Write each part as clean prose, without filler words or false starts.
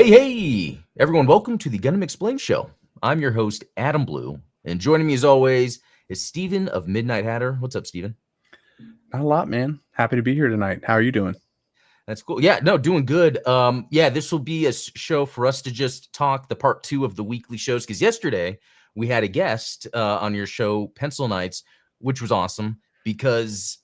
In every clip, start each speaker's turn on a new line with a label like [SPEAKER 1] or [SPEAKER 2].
[SPEAKER 1] Hey, everyone, welcome to the Gundam Explained Show. I'm your host, Adam Blue, and joining me as always is Steven of Midnight Hatter. What's up, Steven?
[SPEAKER 2] Not a lot, man. Happy to be here tonight. How are you doing?
[SPEAKER 1] That's cool. Yeah, no, doing good. This will be a show for us to just talk the part 2 of the weekly shows, because yesterday we had a guest on your show, Pencil Nights, which was awesome because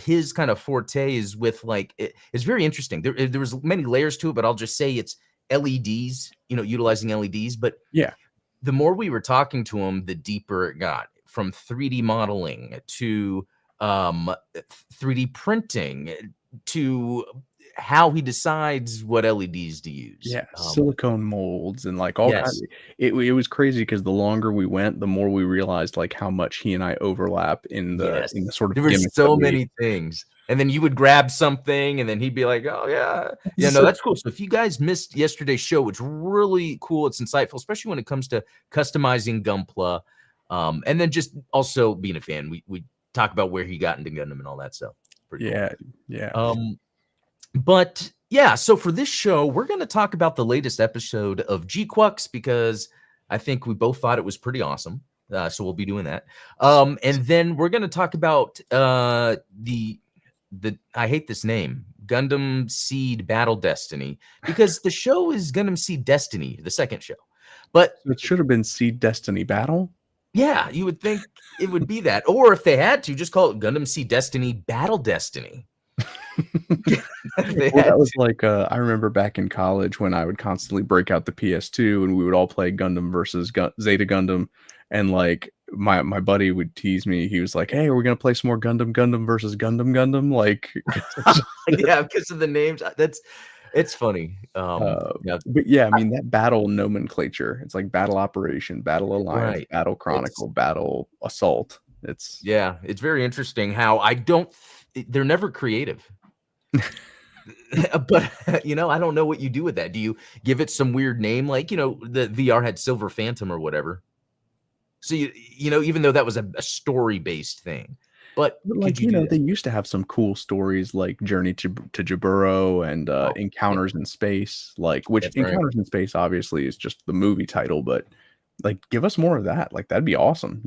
[SPEAKER 1] his kind of forte is with it's very interesting. There was many layers to it, but I'll just say it's LEDs, utilizing LEDs. But
[SPEAKER 2] Yeah.
[SPEAKER 1] the more we were talking to him, the deeper it got, from 3D modeling to 3D printing to how he decides what LEDs to use.
[SPEAKER 2] Yeah, silicone molds and like all kinds.
[SPEAKER 1] Yes.
[SPEAKER 2] It was crazy because the longer we went, the more we realized like how much he and I overlap in the sort of
[SPEAKER 1] there were
[SPEAKER 2] gimmicks
[SPEAKER 1] so many things. And then you would grab something and then he'd be like, oh yeah, no, that's cool. So if you guys missed yesterday's show, it's really cool. It's insightful, especially when it comes to customizing Gunpla. And then just also being a fan. We talk about where he got into Gundam and all that stuff. Pretty cool.
[SPEAKER 2] Yeah.
[SPEAKER 1] But yeah, so for this show, we're going to talk about the latest episode of GQuuuuuX because I think we both thought it was pretty awesome. So we'll be doing that. And then we're going to talk about the I hate this name, Gundam Seed Battle Destiny, because the show is Gundam Seed Destiny, the second show. But
[SPEAKER 2] it should have been Seed Destiny Battle.
[SPEAKER 1] Yeah, you would think it would be that. Or if they had to, just call it Gundam Seed Destiny Battle Destiny.
[SPEAKER 2] That was like I remember back in college when I would constantly break out the PS2 and we would all play Gundam versus Zeta Gundam, and like my buddy would tease me. He was like, "Hey, are we gonna play some more Gundam versus Gundam?" Like,
[SPEAKER 1] yeah, because of the names. It's funny.
[SPEAKER 2] But yeah, I mean that battle nomenclature. It's like Battle Operation, Battle Alliance,
[SPEAKER 1] right.
[SPEAKER 2] Battle Chronicle, Battle Assault. It's
[SPEAKER 1] very interesting how they're never creative. But I don't know what you do with that. Do you give it some weird name, like the VR had Silver Phantom or whatever? So even though that was a story based thing, but
[SPEAKER 2] like they used to have some cool stories like Journey to Jaburo and Encounters in Space, like which Encounters in Space obviously is just the movie title, but like give us more of that. Like that'd be awesome.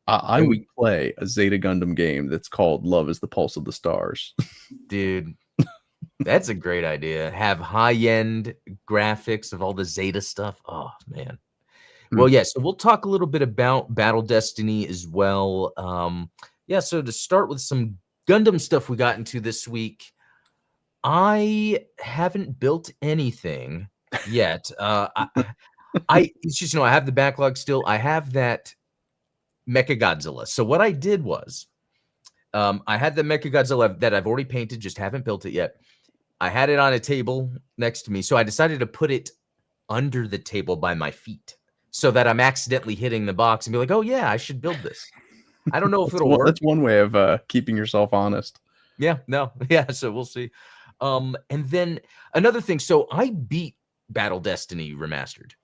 [SPEAKER 2] I would play a Zeta Gundam game that's called Love is the Pulse of the Stars.
[SPEAKER 1] Dude, that's a great idea. Have high-end graphics of all the Zeta stuff. Oh, man. Well, yeah, so we'll talk a little bit about Battle Destiny as well. So to start with some Gundam stuff we got into this week, I haven't built anything yet. It's just, I have the backlog still. I have that Mechagodzilla. So what I did was I had the Mechagodzilla that I've already painted, just haven't built it yet. I had it on a table next to me. So I decided to put it under the table by my feet so that I'm accidentally hitting the box and be like, oh yeah, I should build this. I don't know if it'll work.
[SPEAKER 2] That's one way of keeping yourself honest.
[SPEAKER 1] Yeah, so we'll see. And then another thing. So I beat Battle Destiny Remastered.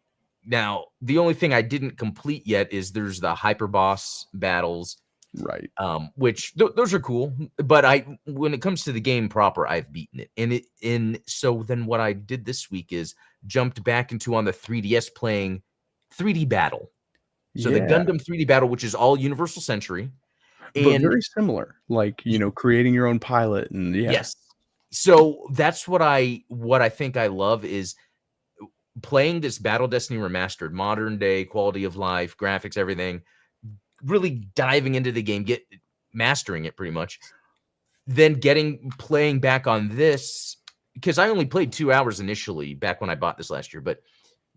[SPEAKER 1] Now, the only thing I didn't complete yet is there's the hyper boss battles,
[SPEAKER 2] right?
[SPEAKER 1] Which those are cool, but when it comes to the game proper, I've beaten it. So then what I did this week is jumped back into on the 3DS playing 3D Battle. So the Gundam 3D Battle, which is all Universal Century,
[SPEAKER 2] but very similar, like creating your own pilot and
[SPEAKER 1] yes. So that's what I think I love is playing this Battle Destiny Remastered, modern day quality of life, graphics, everything, really diving into the game, mastering it pretty much, then playing back on this, because I only played 2 hours initially back when I bought this last year, but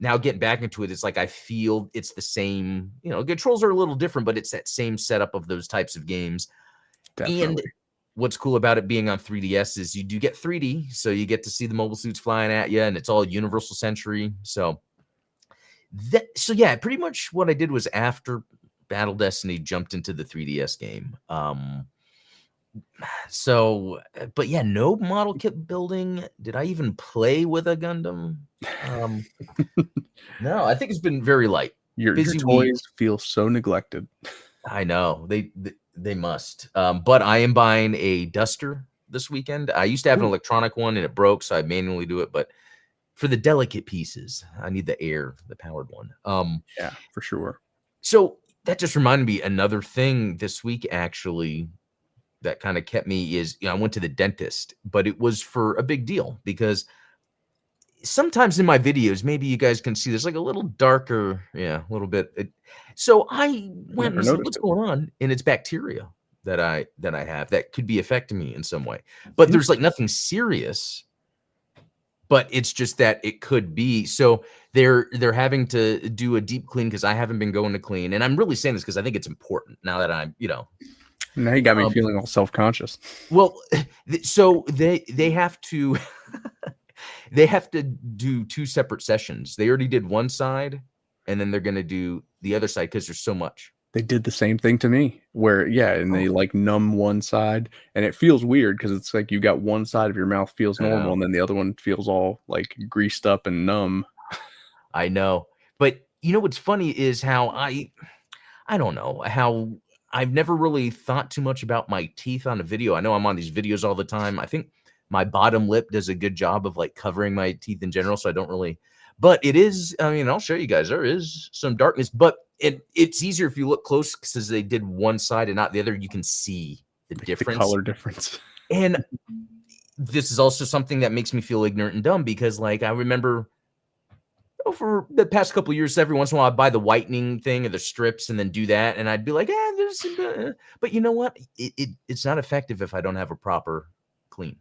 [SPEAKER 1] now getting back into it, it's like I feel it's the same, controls are a little different, but it's that same setup of those types of games.
[SPEAKER 2] Definitely.
[SPEAKER 1] And what's cool about it being on 3DS is you do get 3D, so you get to see the mobile suits flying at you, and it's all Universal Century. So pretty much what I did was after Battle Destiny jumped into the 3DS game. But yeah, no model kit building. Did I even play with a Gundam? No, I think it's been very light.
[SPEAKER 2] Your toys feel so neglected.
[SPEAKER 1] I know they must. But I am buying a duster this weekend. I used to have an electronic one and it broke, so I manually do it. But for the delicate pieces, I need the powered one.
[SPEAKER 2] Yeah, for sure.
[SPEAKER 1] So that just reminded me another thing this week actually that kind of kept me is, I went to the dentist, but it was for a big deal because sometimes in my videos, maybe you guys can see there's like a little darker, a little bit. So I
[SPEAKER 2] I
[SPEAKER 1] went
[SPEAKER 2] never
[SPEAKER 1] and said,
[SPEAKER 2] noticed
[SPEAKER 1] "What's
[SPEAKER 2] it.
[SPEAKER 1] going on?" And it's bacteria that I have that could be affecting me in some way. But there's like nothing serious. But it's just that it could be. So they're having to do a deep clean because I haven't been going to clean, and I'm really saying this because I think it's important now that I'm,
[SPEAKER 2] Now you got me
[SPEAKER 1] um,
[SPEAKER 2] feeling all self-conscious.
[SPEAKER 1] well, so they have to they have to do 2 separate sessions. They already did one side, and then they're gonna do the other side because there's so much.
[SPEAKER 2] They did the same thing to me where, yeah, and
[SPEAKER 1] Oh,
[SPEAKER 2] they like numb one side and it feels weird because it's like you got one side of your mouth feels normal
[SPEAKER 1] wow.
[SPEAKER 2] and then the other one feels all like greased up and numb.
[SPEAKER 1] I know. But you know what's funny is how I don't know, how I've never really thought too much about my teeth on a video. I know I'm on these videos all the time. I think my bottom lip does a good job of like covering my teeth in general, so I don't really, but it is, I mean, I'll show you guys. There is some darkness, but it's easier if you look close because they did one side and not the other. You can see the
[SPEAKER 2] The
[SPEAKER 1] difference.
[SPEAKER 2] color difference.
[SPEAKER 1] And this is also something that makes me feel ignorant and dumb because like I remember for the past couple of years, every once in a while, I'd buy the whitening thing or the strips and then do that. And I'd be like, but you know what? It's not effective if I don't have a proper clean.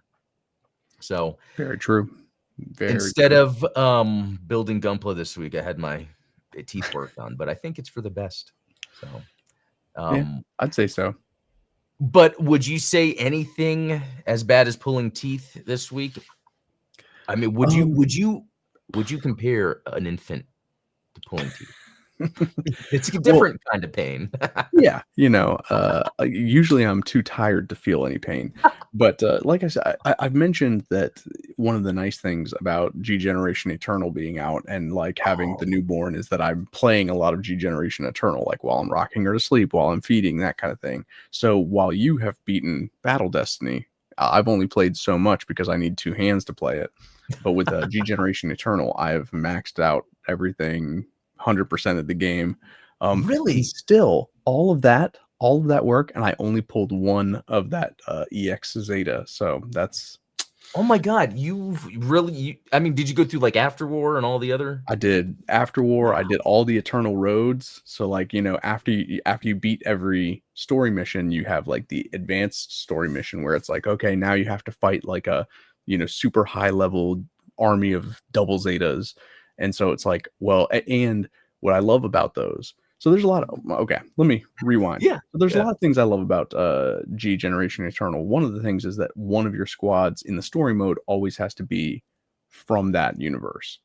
[SPEAKER 1] So
[SPEAKER 2] Very true. Very
[SPEAKER 1] instead
[SPEAKER 2] true.
[SPEAKER 1] of building Gunpla this week, I had my teeth worked on, but I think it's for the best. So,
[SPEAKER 2] Yeah,
[SPEAKER 1] um,
[SPEAKER 2] I'd say so.
[SPEAKER 1] but would you say anything as bad as pulling teeth this week? I mean,
[SPEAKER 2] Um,
[SPEAKER 1] would you compare an infant to pulling teeth? It's a
[SPEAKER 2] well,
[SPEAKER 1] different kind of pain.
[SPEAKER 2] yeah, usually I'm too tired to feel any pain, but like I said, I've mentioned that one of the nice things about G Generation Eternal being out and like having the
[SPEAKER 1] Oh,
[SPEAKER 2] newborn is that I'm playing a lot of G Generation Eternal, like while I'm rocking her to sleep, while I'm feeding, that kind of thing. So while you have beaten Battle Destiny, I've only played so much because I need 2 hands to play it. But with G Generation Eternal, I have maxed out everything, 100% of the game. And
[SPEAKER 1] really?
[SPEAKER 2] still, all of that work, and I only pulled one of that EX Zeta. So that's
[SPEAKER 1] Oh my god, I mean, did you go through, like, After War and all the other
[SPEAKER 2] I did after war. I
[SPEAKER 1] Wow.
[SPEAKER 2] did all the eternal roads. So like after you beat every story mission, you have like the advanced story mission where it's like, okay, now you have to fight like a super high level army of double Zetas, and so it's like, well, and what I love about those. So there's a lot of okay. Let me rewind.
[SPEAKER 1] Yeah,
[SPEAKER 2] So there's a
[SPEAKER 1] yeah,
[SPEAKER 2] lot of things I love about G Generation Eternal. One of the things is that one of your squads in the story mode always has to be from that universe.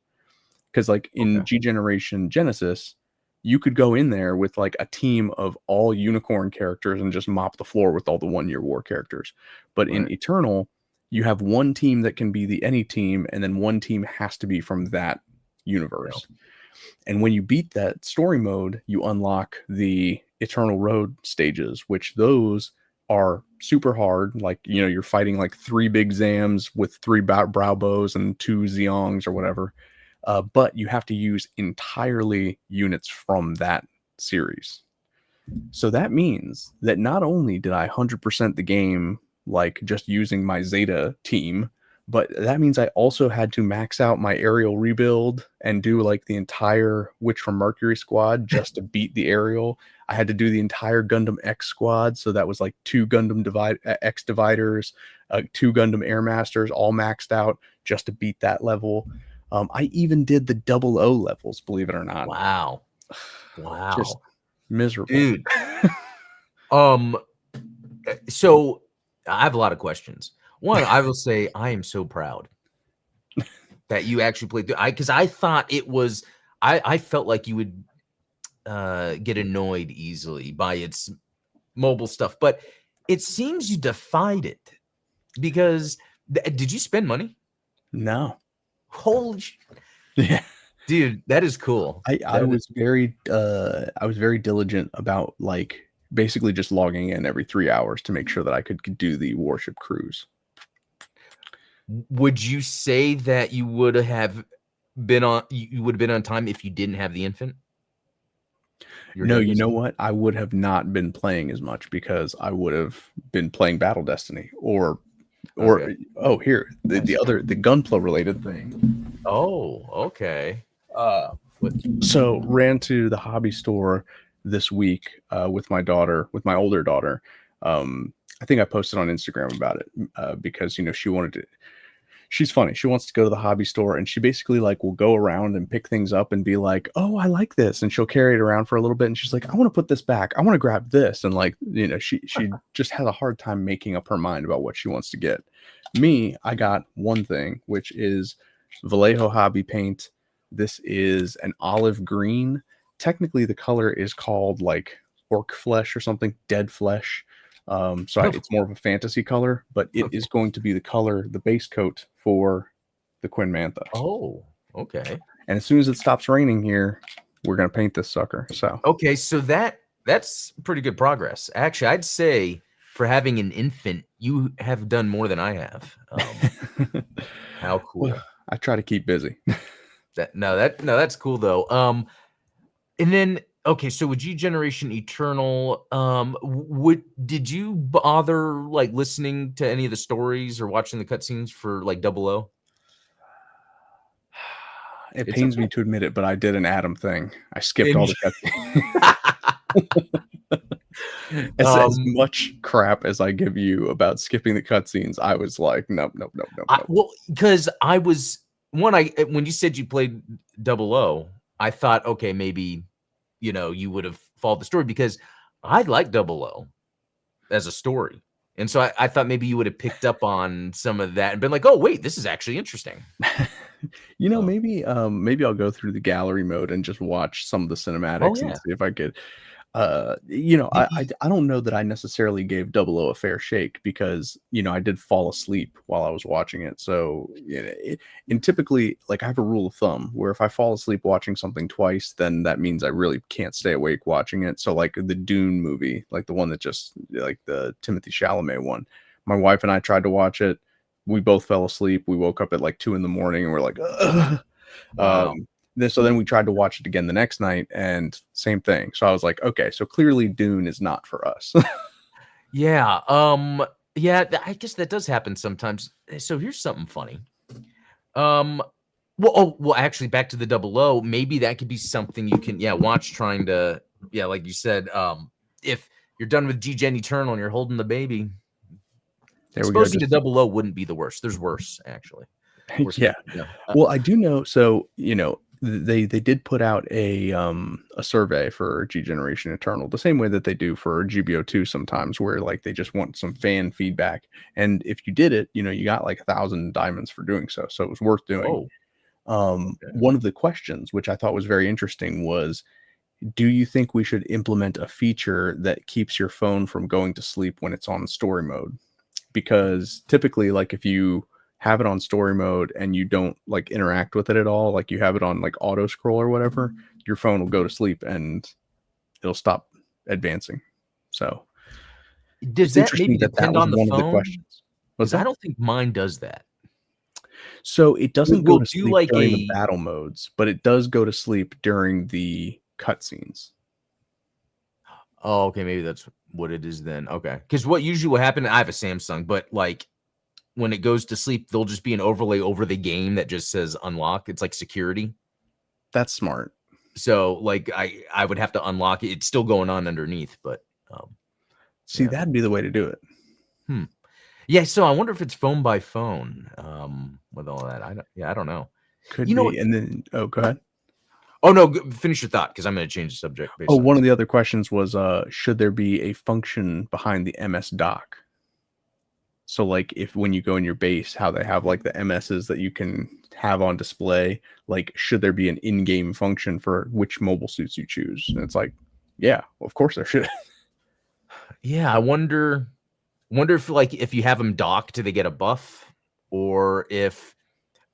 [SPEAKER 2] Because like in
[SPEAKER 1] okay,
[SPEAKER 2] G Generation Genesis, you could go in there with like a team of all unicorn characters and just mop the floor with all the 1-year war characters. But in
[SPEAKER 1] right,
[SPEAKER 2] Eternal, you have one team that can be the any team, and then one team has to be from that
[SPEAKER 1] yeah,
[SPEAKER 2] universe. And when you beat that story mode, you unlock the Eternal Road stages, which those are super hard. Like, you're fighting like 3 big Zams with 3 brow bows and 2 Zeongs or whatever. But you have to use entirely units from that series. So that means that not only did I 100% the game, like just using my Zeta team, but that means I also had to max out my aerial rebuild and do like the entire Witch from Mercury squad just to beat the aerial. I had to do the entire Gundam X squad. So that was like 2 X dividers, 2 Gundam Air Masters, all maxed out just to beat that level. I even did the 00 levels, believe it or not.
[SPEAKER 1] wow,
[SPEAKER 2] Just
[SPEAKER 1] wow,
[SPEAKER 2] miserable.
[SPEAKER 1] dude, um, so I have a lot of questions. One, I will say I am so proud that you actually played through because I thought it was I felt like you would, get annoyed easily by its mobile stuff, but it seems you defied it because did you spend money?
[SPEAKER 2] No.
[SPEAKER 1] Holy sh
[SPEAKER 2] Yeah.
[SPEAKER 1] dude, that is cool.
[SPEAKER 2] I
[SPEAKER 1] That is
[SPEAKER 2] was very diligent about like basically just logging in every 3 hours to make sure that I could do the warship cruise.
[SPEAKER 1] would you say that you would have been on you would have been on time if you didn't have the infant? Your
[SPEAKER 2] No, you
[SPEAKER 1] youngest?
[SPEAKER 2] know what? I would have not been playing as much because I would have been playing Battle Destiny
[SPEAKER 1] Okay.
[SPEAKER 2] oh, here,
[SPEAKER 1] Nice.
[SPEAKER 2] the Gunpla related thing.
[SPEAKER 1] Oh, okay.
[SPEAKER 2] Uh,
[SPEAKER 1] What
[SPEAKER 2] so ran to the hobby store this week with my daughter, with my older daughter. I think I posted on Instagram about it because she wanted to. She's funny. She wants to go to the hobby store, and she basically like will go around and pick things up and be like, "Oh, I like this," and she'll carry it around for a little bit, and she's like, "I want to put this back. I want to grab this," and like she just has a hard time making up her mind about what she wants to get. Me, I got one thing, which is Vallejo Hobby Paint. This is an olive green. Technically, the color is called like orc flesh or something, dead flesh. It's more of a fantasy color, but it
[SPEAKER 1] Okay.
[SPEAKER 2] is going to be the color, the base coat for the Quinn Mantha.
[SPEAKER 1] Oh, okay.
[SPEAKER 2] And as soon as it stops raining here, we're gonna paint this sucker. So
[SPEAKER 1] Okay, so that's pretty good progress. Actually, I'd say for having an infant, you have done more than I have. How
[SPEAKER 2] well,
[SPEAKER 1] cool.
[SPEAKER 2] I try to keep busy.
[SPEAKER 1] That's cool though. And then okay, so with G Generation Eternal, what did you bother like listening to any of the stories or watching the cutscenes for like Double O?
[SPEAKER 2] It
[SPEAKER 1] It's
[SPEAKER 2] pains me
[SPEAKER 1] okay.
[SPEAKER 2] to admit it, but I did an Adam thing. I skipped all
[SPEAKER 1] And
[SPEAKER 2] the cutscenes. As
[SPEAKER 1] um,
[SPEAKER 2] much crap as I give you about skipping the cutscenes, I was like, nope, nope, nope, nope, nope.
[SPEAKER 1] well, because I was I when you said you played Double O, I thought, okay, maybe you would have followed the story because I like Double O as a story. And so I thought maybe you would have picked up on some of that and been like, oh, wait, this is actually interesting. Um,
[SPEAKER 2] Maybe I'll go through the gallery mode and just watch some of the
[SPEAKER 1] oh,
[SPEAKER 2] cinematics and
[SPEAKER 1] yeah.
[SPEAKER 2] see if I could.
[SPEAKER 1] The, e-
[SPEAKER 2] I don't know that I necessarily gave Double O a fair shake because I did fall asleep while I was watching it. So and typically, like I have a rule of thumb where if I fall asleep watching something twice, then that means I really can't stay awake watching it. So like the Dune movie, like the one that just like the Timothy Chalamet one, my wife and I tried to watch it. We both fell asleep. We woke up at like 2 a.m. and we're like, ugh.
[SPEAKER 1] wow.
[SPEAKER 2] Then we tried to watch it again the next night and same thing. So I was like, okay, so clearly Dune is not for us.
[SPEAKER 1] Yeah. Yeah, I guess that does happen sometimes. So here's something funny. Um, well, actually, back to the Double O. Maybe that could be something you can, watch trying to, like you said, if you're done with G Gen Eternal and you're holding the baby,
[SPEAKER 2] There we go.
[SPEAKER 1] exposing to
[SPEAKER 2] Just
[SPEAKER 1] Double O wouldn't be the worst. There's worse, actually. Worse
[SPEAKER 2] yeah.
[SPEAKER 1] things to do.
[SPEAKER 2] Well, I do know. So they did put out a survey for G Generation Eternal, the same way that they do for GBO2 sometimes, where like they just want some fan feedback. And if you did it, you got like 1,000 diamonds for doing so. So it was worth doing.
[SPEAKER 1] Oh, okay.
[SPEAKER 2] One of the questions, which I thought was very interesting, was do you think we should implement a feature that keeps your phone from going to sleep when it's on story mode? Because typically, like if you have it on story mode and you don't like interact with it at all, like you have it on like auto scroll or whatever, your phone will go to sleep and it'll stop advancing. So
[SPEAKER 1] Does
[SPEAKER 2] it's
[SPEAKER 1] that maybe
[SPEAKER 2] interesting that that
[SPEAKER 1] depend
[SPEAKER 2] was
[SPEAKER 1] on the
[SPEAKER 2] one of the
[SPEAKER 1] phone?
[SPEAKER 2] questions. What's
[SPEAKER 1] Because I
[SPEAKER 2] that?
[SPEAKER 1] don't think mine does that.
[SPEAKER 2] So it
[SPEAKER 1] It
[SPEAKER 2] doesn't go
[SPEAKER 1] will
[SPEAKER 2] to
[SPEAKER 1] do
[SPEAKER 2] sleep
[SPEAKER 1] like
[SPEAKER 2] during the
[SPEAKER 1] a
[SPEAKER 2] battle modes, but it does go to sleep during the cutscenes.
[SPEAKER 1] Oh, okay, maybe that's what it is then. Okay, because what usually will happen, I have a Samsung, but like when it goes to sleep, there'll just be an overlay over the game that just says unlock. It's like security.
[SPEAKER 2] That's smart.
[SPEAKER 1] So like I would have to unlock it. It's still going on underneath, but
[SPEAKER 2] See,
[SPEAKER 1] yeah.
[SPEAKER 2] that'd be the way to do it.
[SPEAKER 1] Hmm. Yeah, so I wonder if it's phone by phone with all that. I don't know.
[SPEAKER 2] Could
[SPEAKER 1] You know what?
[SPEAKER 2] be. And then, oh, go ahead.
[SPEAKER 1] Oh no, finish your thought because I'm going to change the subject
[SPEAKER 2] Oh,
[SPEAKER 1] based on
[SPEAKER 2] one
[SPEAKER 1] this.
[SPEAKER 2] of the other questions was, should there be a function behind the MS dock? So, like, if when you go in your base, how they have like the MSs that you can have on display, like, should there be an in-game function for which mobile suits you choose? And it's like, yeah, well, of course there should.
[SPEAKER 1] Yeah, I wonder if like if you have them docked, do they get a buff? Or if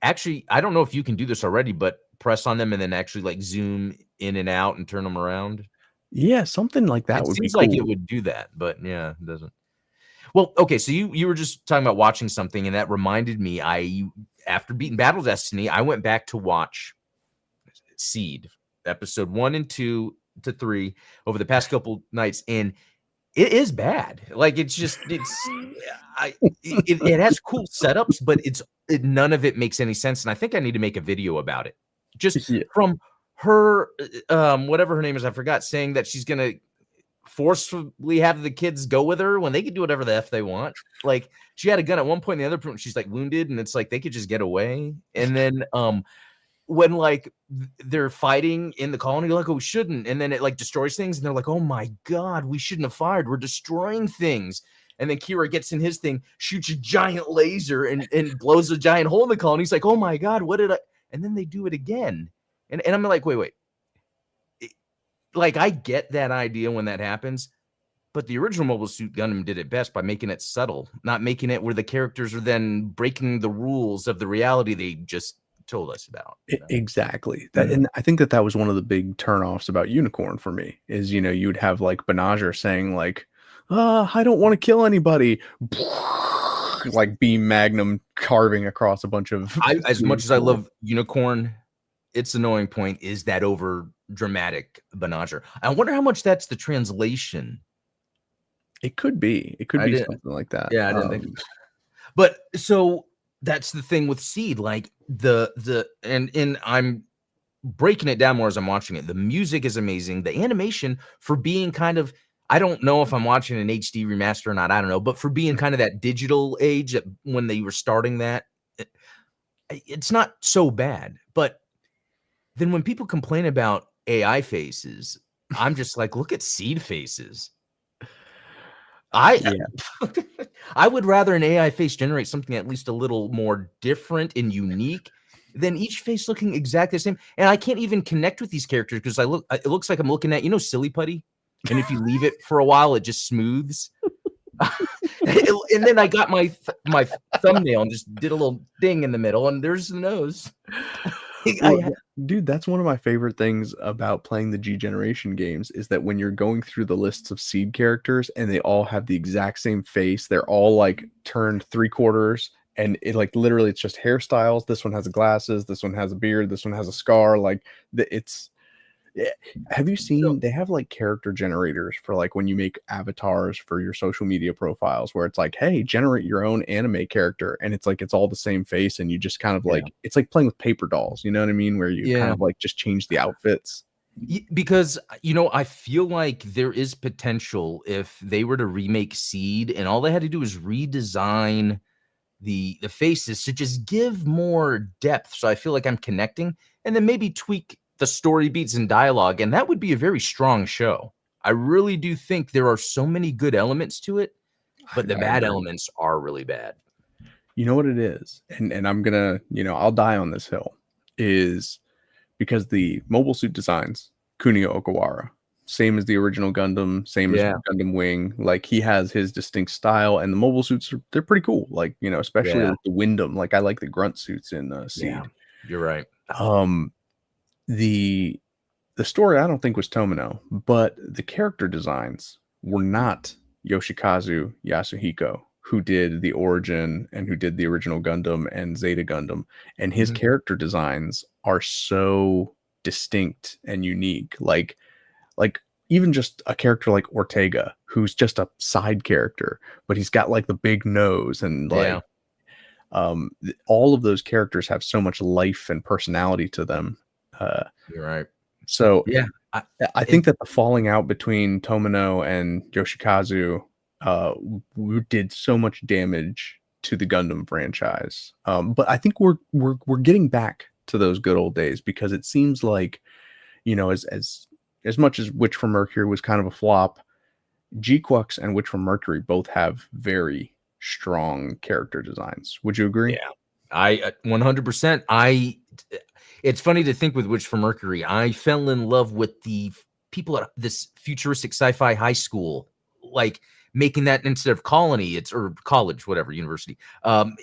[SPEAKER 1] actually I don't know if you can do this already, but press on them and then actually like zoom in and out and turn them around.
[SPEAKER 2] Yeah, something like that
[SPEAKER 1] It
[SPEAKER 2] would be
[SPEAKER 1] seems like it
[SPEAKER 2] cool.
[SPEAKER 1] would do that, but yeah, it doesn't. Well, okay, so you were just talking about watching something, and that reminded me. after beating Battle Destiny, I went back to watch Seed episode 1 and 2 to 3 over the past couple nights, and it is bad. Like it's it has cool setups, but none of it makes any sense. And I think I need to make a video about it. Just
[SPEAKER 2] Yeah.
[SPEAKER 1] from her, whatever her name is, I forgot, saying that she's gonna forcefully have the kids go with her when they can do whatever the F they want. Like she had a gun at one point, the other point she's like wounded, and it's like they could just get away. And then when like they're fighting in the colony, like, oh, we shouldn't, and then it like destroys things, and they're like, oh my god, we shouldn't have fired, we're destroying things. And then Kira gets in his thing, shoots a giant laser and blows a giant hole in the colony. He's like, oh my god, what did I? And then they do it again, and I'm like, wait, like I get that idea when that happens, but the original Mobile Suit Gundam did it best by making it subtle, not making it where the characters are then breaking the rules of the reality they just told us about.
[SPEAKER 2] Exactly. That, and I think that was one of the big turnoffs about Unicorn for me is, you know, you'd have like Benager saying like, I don't want to kill anybody. Like beam magnum carving across a bunch of.
[SPEAKER 1] As much as I love Unicorn, its annoying point is that over dramatic Benager. I wonder how much that's the translation.
[SPEAKER 2] It could be. It could be something like that.
[SPEAKER 1] Yeah, I didn't think. But so that's the thing with Seed, like and I'm breaking it down more as I'm watching it. The music is amazing. The animation for being kind of, I don't know if I'm watching an HD remaster or not, I don't know, but for being kind of that digital age that when they were starting that, it's not so bad. But then when people complain about AI faces, I'm just like, look at Seed faces. I would rather an AI face generate something at least a little more different and unique than each face looking exactly the same. And I can't even connect with these characters because it looks like I'm looking at, Silly Putty. And if you leave it for a while, it just smooths. And then I got my thumbnail and just did a little ding in the middle, and there's the nose.
[SPEAKER 2] Dude, that's one of my favorite things about playing the G Generation games is that when you're going through the lists of Seed characters and they all have the exact same face, they're all like turned 3/4, and it like literally it's just hairstyles. This one has glasses, this one has a beard, this one has a scar. Like it's. Have you seen they have like character generators for like when you make avatars for your social media profiles where it's like, hey, generate your own anime character, and it's like it's all the same face and you just kind of like it's like playing with paper dolls, you know what I mean, where you kind of like just change the outfits.
[SPEAKER 1] Because I feel like there is potential if they were to remake Seed and all they had to do is redesign the faces to just give more depth, so I feel like I'm connecting, and then maybe tweak the story beats and dialogue, and that would be a very strong show. I really do think there are so many good elements to it, but the bad elements are really bad.
[SPEAKER 2] You know what it is? And I'm gonna, I'll die on this hill, is because the mobile suit designs, Kunio Okawara, same as the original Gundam, same as Gundam Wing, like he has his distinct style, and the mobile suits they're pretty cool. Like, especially like the Windom. Like I like the grunt suits in Seed.
[SPEAKER 1] Yeah, you're right.
[SPEAKER 2] The story I don't think was Tomino, but the character designs were not Yoshikazu Yasuhiko, who did the Origin and who did the original Gundam and Zeta Gundam, and his character designs are so distinct and unique. Like even just a character like Ortega, who's just a side character, but he's got like the big nose and like all of those characters have so much life and personality to them.
[SPEAKER 1] You're right.
[SPEAKER 2] So I think that the falling out between Tomino and Yoshikazu did so much damage to the Gundam franchise. But I think we're getting back to those good old days, because it seems like, as much as Witch from Mercury was kind of a flop, GQuuuuuX and Witch from Mercury both have very strong character designs. Would you agree?
[SPEAKER 1] Yeah, I 100%. It's funny to think with Witch from Mercury, I fell in love with the people at this futuristic sci-fi high school, like making that instead of colony, or college, whatever, university. And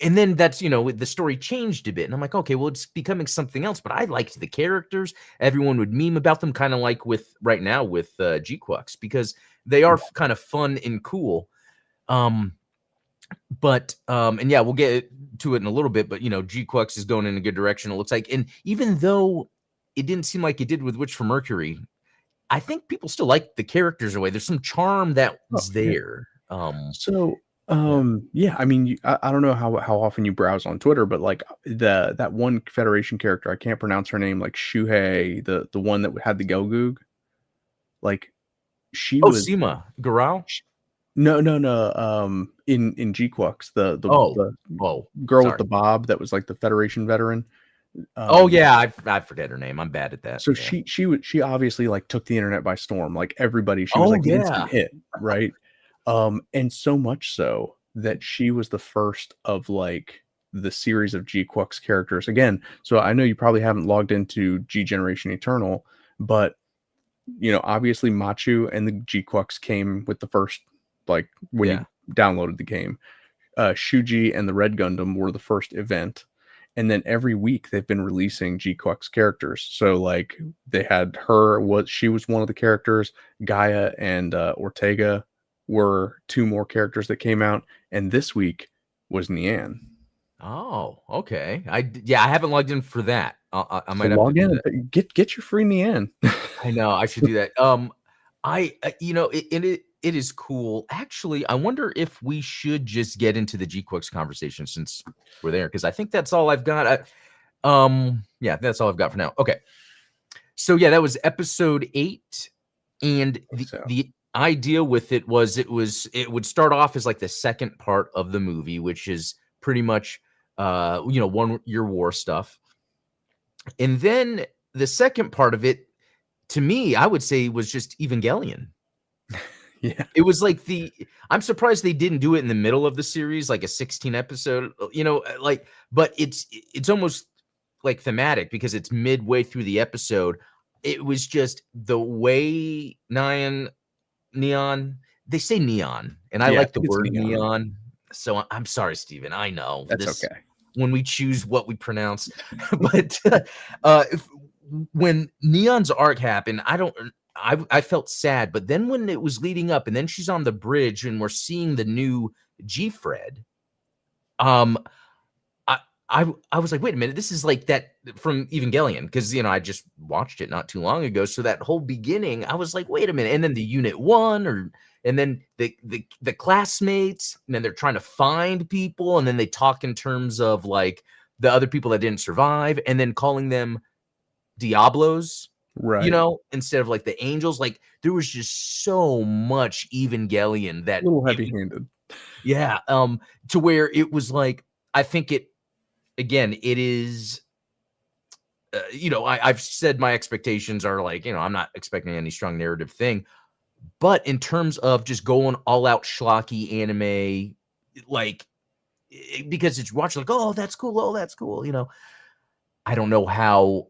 [SPEAKER 1] then that's, the story changed a bit. And I'm like, okay, well, it's becoming something else. But I liked the characters. Everyone would meme about them, kind of like with right now with GQuuuuuX, because they are kind of fun and cool. But and yeah, we'll get to it in a little bit, but you know, GQuuuuuX is going in a good direction, it looks like. And even though it didn't seem like it did with Witch from Mercury, I think people still like the characters away. There's some charm
[SPEAKER 2] Oh,
[SPEAKER 1] that's
[SPEAKER 2] yeah.
[SPEAKER 1] there.
[SPEAKER 2] So,
[SPEAKER 1] Yeah.
[SPEAKER 2] yeah, I mean, I don't know how often you browse on Twitter, but like that one Federation character, I can't pronounce her name, like Shuhei, the one that had the Gelgoog, like she
[SPEAKER 1] Oh,
[SPEAKER 2] was
[SPEAKER 1] Seema Garau.
[SPEAKER 2] sh no, no, no, in GQuuuuuX,
[SPEAKER 1] Oh,
[SPEAKER 2] the
[SPEAKER 1] oh,
[SPEAKER 2] girl with
[SPEAKER 1] sorry.
[SPEAKER 2] the bob that was like the Federation veteran,
[SPEAKER 1] Oh
[SPEAKER 2] um,
[SPEAKER 1] yeah, I forget her name. I'm bad at that.
[SPEAKER 2] so
[SPEAKER 1] Yeah.
[SPEAKER 2] she obviously, like, took the internet by storm, like, everybody she was,
[SPEAKER 1] Oh
[SPEAKER 2] like, an instant
[SPEAKER 1] yeah.
[SPEAKER 2] hit, right? And so much so that she was the first of, like, the series of GQuuuuuX characters again, so I know you probably haven't logged into G Generation Eternal, but, you know, obviously Machu and the GQuuuuuX came with the first, like, when you
[SPEAKER 1] Yeah.
[SPEAKER 2] downloaded the game. Shuji and the Red Gundam were the first event, and then every week they've been releasing GQuuuuuX characters. So like they had her, what she was one of the characters. Gaia and Ortega were two more characters that came out, and this week was Nian.
[SPEAKER 1] Oh, okay. Yeah, I haven't logged in for that. I
[SPEAKER 2] So
[SPEAKER 1] might have to
[SPEAKER 2] log
[SPEAKER 1] do
[SPEAKER 2] in
[SPEAKER 1] that.
[SPEAKER 2] and get your free Nian.
[SPEAKER 1] I know I should do that. You know, it is cool. Actually, I wonder if we should just get into the GQuuuuuX conversation since we're there, because I think that's all I've got. Yeah, that's all I've got for now. Okay, so yeah, that was episode 8, and
[SPEAKER 2] So
[SPEAKER 1] the idea with it would start off as like the second part of the movie, which is pretty much you know, one year war stuff, and then the second part of it, to me, I would say was just Evangelion.
[SPEAKER 2] yeah,
[SPEAKER 1] It was like I'm surprised they didn't do it in the middle of the series, like a 16 episode, you know, like, but it's almost like thematic because it's midway through the episode. It was just the way neon, they say neon, and I
[SPEAKER 2] yeah, I
[SPEAKER 1] like the
[SPEAKER 2] think it's
[SPEAKER 1] word
[SPEAKER 2] Neon.
[SPEAKER 1] neon. So I'm sorry, Steven. I know
[SPEAKER 2] That's
[SPEAKER 1] this
[SPEAKER 2] okay.
[SPEAKER 1] when we choose what we pronounce, but if, when Neon's arc happened, I felt sad, but then when it was leading up, and then she's on the bridge, and we're seeing the new G Fred, um, I I was like, wait a minute, this is like that from Evangelion, because you know I just watched it not too long ago. So that whole beginning, I was like, wait a minute, and then the Unit One, or and then the classmates, and then they're trying to find people, and then they talk in terms of like the other people that didn't survive, and then calling them Diablos, you
[SPEAKER 2] Right.
[SPEAKER 1] know, instead of like the angels. Like there was just so much Evangelion
[SPEAKER 2] A
[SPEAKER 1] that
[SPEAKER 2] little heavy-handed.
[SPEAKER 1] yeah, to where it was like, I think it again, it is, you know, I've said my expectations are like, you know, I'm not expecting any strong narrative thing, but in terms of just going all out schlocky anime, like, because it's watching like, oh, that's cool, oh, that's cool, you know, I don't know how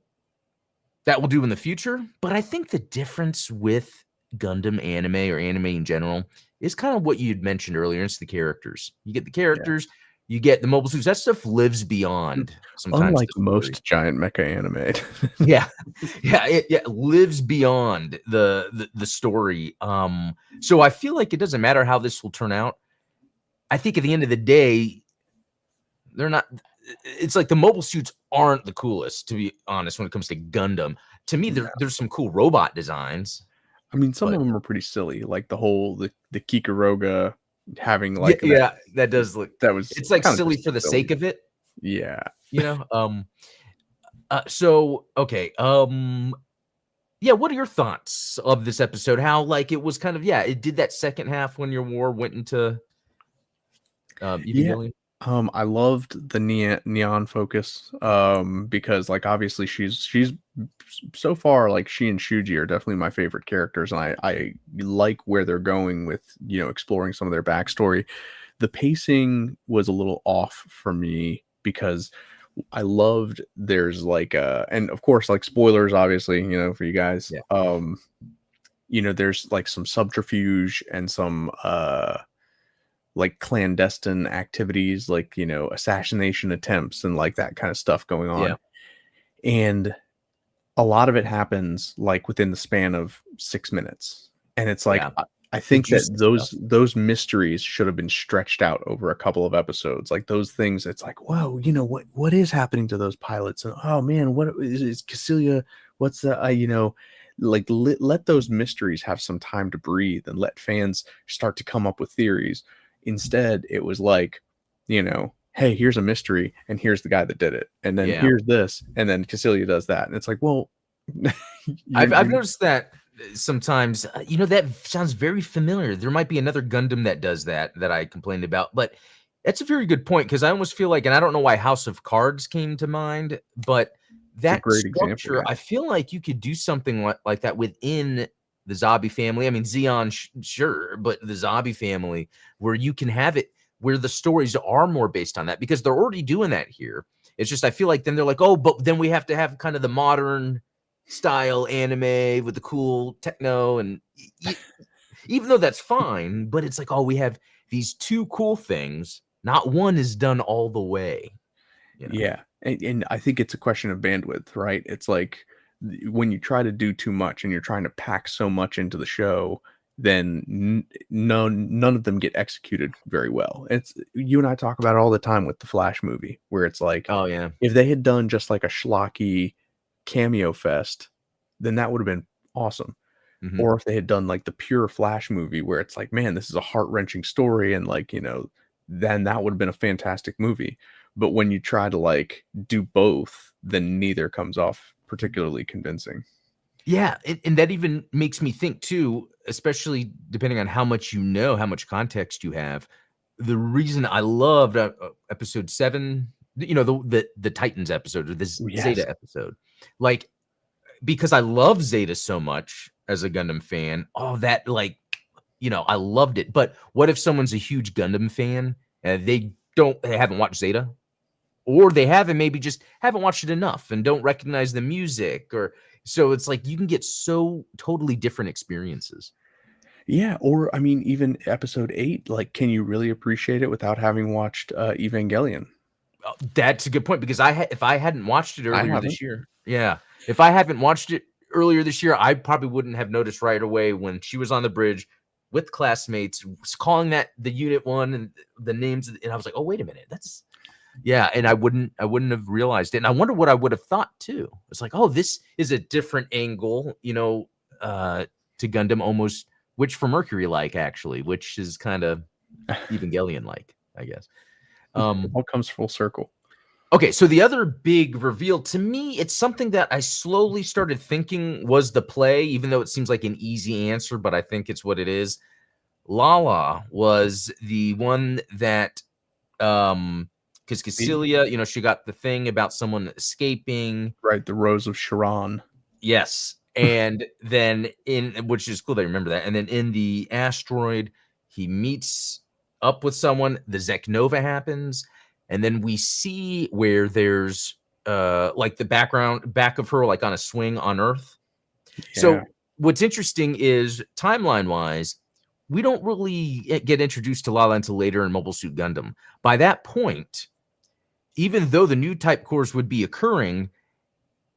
[SPEAKER 1] that will do in the future, but I think the difference with Gundam anime or anime in general is kind of what you'd mentioned earlier. It's the characters. You get the
[SPEAKER 2] Yeah.
[SPEAKER 1] characters, you get the mobile suits. That stuff lives beyond sometimes
[SPEAKER 2] Unlike
[SPEAKER 1] the story.
[SPEAKER 2] most giant mecha anime.
[SPEAKER 1] Yeah, yeah, it lives beyond the story. So I feel like it doesn't matter how this will turn out. I think at the end of the day, they're not. It's like the mobile suits aren't the coolest, to be honest, when it comes to Gundam. To me, there's some cool robot designs,
[SPEAKER 2] I mean, some
[SPEAKER 1] but
[SPEAKER 2] of them are pretty silly, like the whole the Kikaroga having
[SPEAKER 1] yeah,
[SPEAKER 2] like
[SPEAKER 1] yeah, that does look.
[SPEAKER 2] that was
[SPEAKER 1] It's like
[SPEAKER 2] kind of
[SPEAKER 1] silly
[SPEAKER 2] just
[SPEAKER 1] for the
[SPEAKER 2] silly.
[SPEAKER 1] sake of it,
[SPEAKER 2] Yeah.
[SPEAKER 1] you know. So okay, yeah. What are your thoughts of this episode? How like it was kind of, yeah, it did that second half when your war went into
[SPEAKER 2] Yeah.
[SPEAKER 1] Evangelion.
[SPEAKER 2] I loved the neon focus because like obviously she's so far like she and Shuji are definitely my favorite characters, and I like where they're going with, you know, exploring some of their backstory. The pacing was a little off for me because I loved there's like and of course like spoilers obviously, you know, for you guys.
[SPEAKER 1] Yeah,
[SPEAKER 2] You know, there's like some subterfuge and some like clandestine activities like, you know, assassination attempts and like that kind of stuff going
[SPEAKER 1] yeah,
[SPEAKER 2] on. And a lot of it happens like within the span of 6 minutes. And it's like
[SPEAKER 1] yeah.
[SPEAKER 2] I
[SPEAKER 1] The
[SPEAKER 2] think that
[SPEAKER 1] juicy stuff.
[SPEAKER 2] those mysteries should have been stretched out over a couple of episodes. Like those things, it's like, whoa, what is happening to those pilots? And oh man, what is Cassilia? What's the like let those mysteries have some time to breathe and let fans start to come up with theories. Instead, it was like, hey, here's a mystery, and here's the guy that did it, and then
[SPEAKER 1] Yeah.
[SPEAKER 2] here's this, and then Cassilia does that, and it's like, well,
[SPEAKER 1] I've
[SPEAKER 2] you're
[SPEAKER 1] noticed that sometimes, that sounds very familiar. There might be another Gundam that does that I complained about, but that's a very good point because I almost feel like, and I don't know why House of Cards came to mind, but
[SPEAKER 2] it's a
[SPEAKER 1] that
[SPEAKER 2] great example,
[SPEAKER 1] structure,
[SPEAKER 2] yeah.
[SPEAKER 1] I feel like you could do something like that within the Zabi family. I mean, Xeon, sure, but the Zabi family, where you can have it where the stories are more based on that because they're already doing that here. It's just I feel like then they're like, oh, but then we have to have kind of the modern style anime with the cool techno and even though that's fine, but it's like, oh, we have these two cool things. Not one is done all the way.
[SPEAKER 2] Yeah, and I think it's a question of bandwidth, right? It's like when you try to do too much and you're trying to pack so much into the show, then none of them get executed very well. It's you and I talk about it all the time with the Flash movie, where it's like
[SPEAKER 1] Oh yeah.
[SPEAKER 2] if they had done just like a schlocky cameo fest, then that would have been awesome.
[SPEAKER 1] Hmm.
[SPEAKER 2] Or if they had done like the pure Flash movie where it's like, man, this is a heart-wrenching story and like, then that would have been a fantastic movie. But when you try to like do both, then neither comes off particularly convincing.
[SPEAKER 1] Yeah, and that even makes me think too, especially depending on how much how much context you have. The reason I loved episode 7, the Titans episode or this
[SPEAKER 2] Yes.
[SPEAKER 1] Zeta episode, like because I love Zeta so much as a Gundam fan. Oh, that I loved it. But what if someone's a huge Gundam fan and they haven't watched Zeta? Or they have and maybe just haven't watched it enough and don't recognize the music or so it's like you can get so totally different experiences.
[SPEAKER 2] Yeah, or I mean, even episode 8, like, can you really appreciate it without having watched Evangelion?
[SPEAKER 1] That's a good point because if I hadn't watched it
[SPEAKER 2] I
[SPEAKER 1] earlier
[SPEAKER 2] haven't.
[SPEAKER 1] this year, yeah, if I haven't watched it earlier this year, I probably wouldn't have noticed right away when she was on the bridge with classmates calling that the unit one and the names, and I was like, oh wait a minute, that's yeah, and I wouldn't have realized it, and I wonder what I would have thought too. It's like, oh, this is a different angle, to Gundam, almost which for Mercury like actually, which is kind of Evangelion like, I guess.
[SPEAKER 2] It
[SPEAKER 1] Um,
[SPEAKER 2] all comes full circle.
[SPEAKER 1] Okay, so the other big reveal to me, it's something that I slowly started thinking was the play, even though it seems like an easy answer, but I think it's what it is. Lala was the one that, because
[SPEAKER 2] The
[SPEAKER 1] Cassilia, she got the thing about someone escaping.
[SPEAKER 2] Right, the Rose of Sharon.
[SPEAKER 1] Yes, and then which is cool. They remember that, and then in the asteroid, he meets up with someone. The Zeknova happens, and then we see where there's like the back of her, like on a swing on Earth.
[SPEAKER 2] Yeah.
[SPEAKER 1] So what's interesting is timeline wise, we don't really get introduced to Lala until later in Mobile Suit Gundam. By that point, even though the new type cores would be occurring,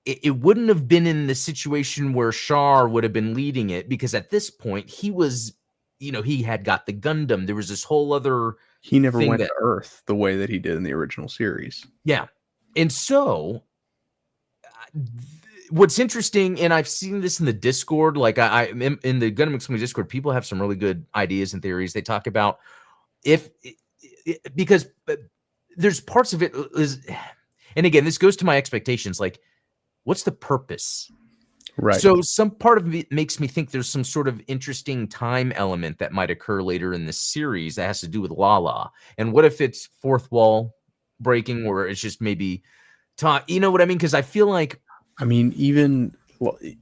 [SPEAKER 1] it wouldn't have been in the situation where Char would have been leading it because at this point he was, he had got the Gundam. There was this whole other
[SPEAKER 2] He never
[SPEAKER 1] thing
[SPEAKER 2] went
[SPEAKER 1] that,
[SPEAKER 2] to Earth the way that he did in the original series.
[SPEAKER 1] yeah. And so what's interesting, and I've seen this in the Discord, like I in the Gundam Explained Discord, people have some really good ideas and theories. They talk about if because there's parts of it is, and again, this goes to my expectations. Like, what's the purpose?
[SPEAKER 2] Right.
[SPEAKER 1] So some part of it makes me think there's some sort of interesting time element that might occur later in the series that has to do with Lala. And what if it's fourth wall breaking, or it's just maybe talk? You know what I mean? Because I feel like,
[SPEAKER 2] I mean, even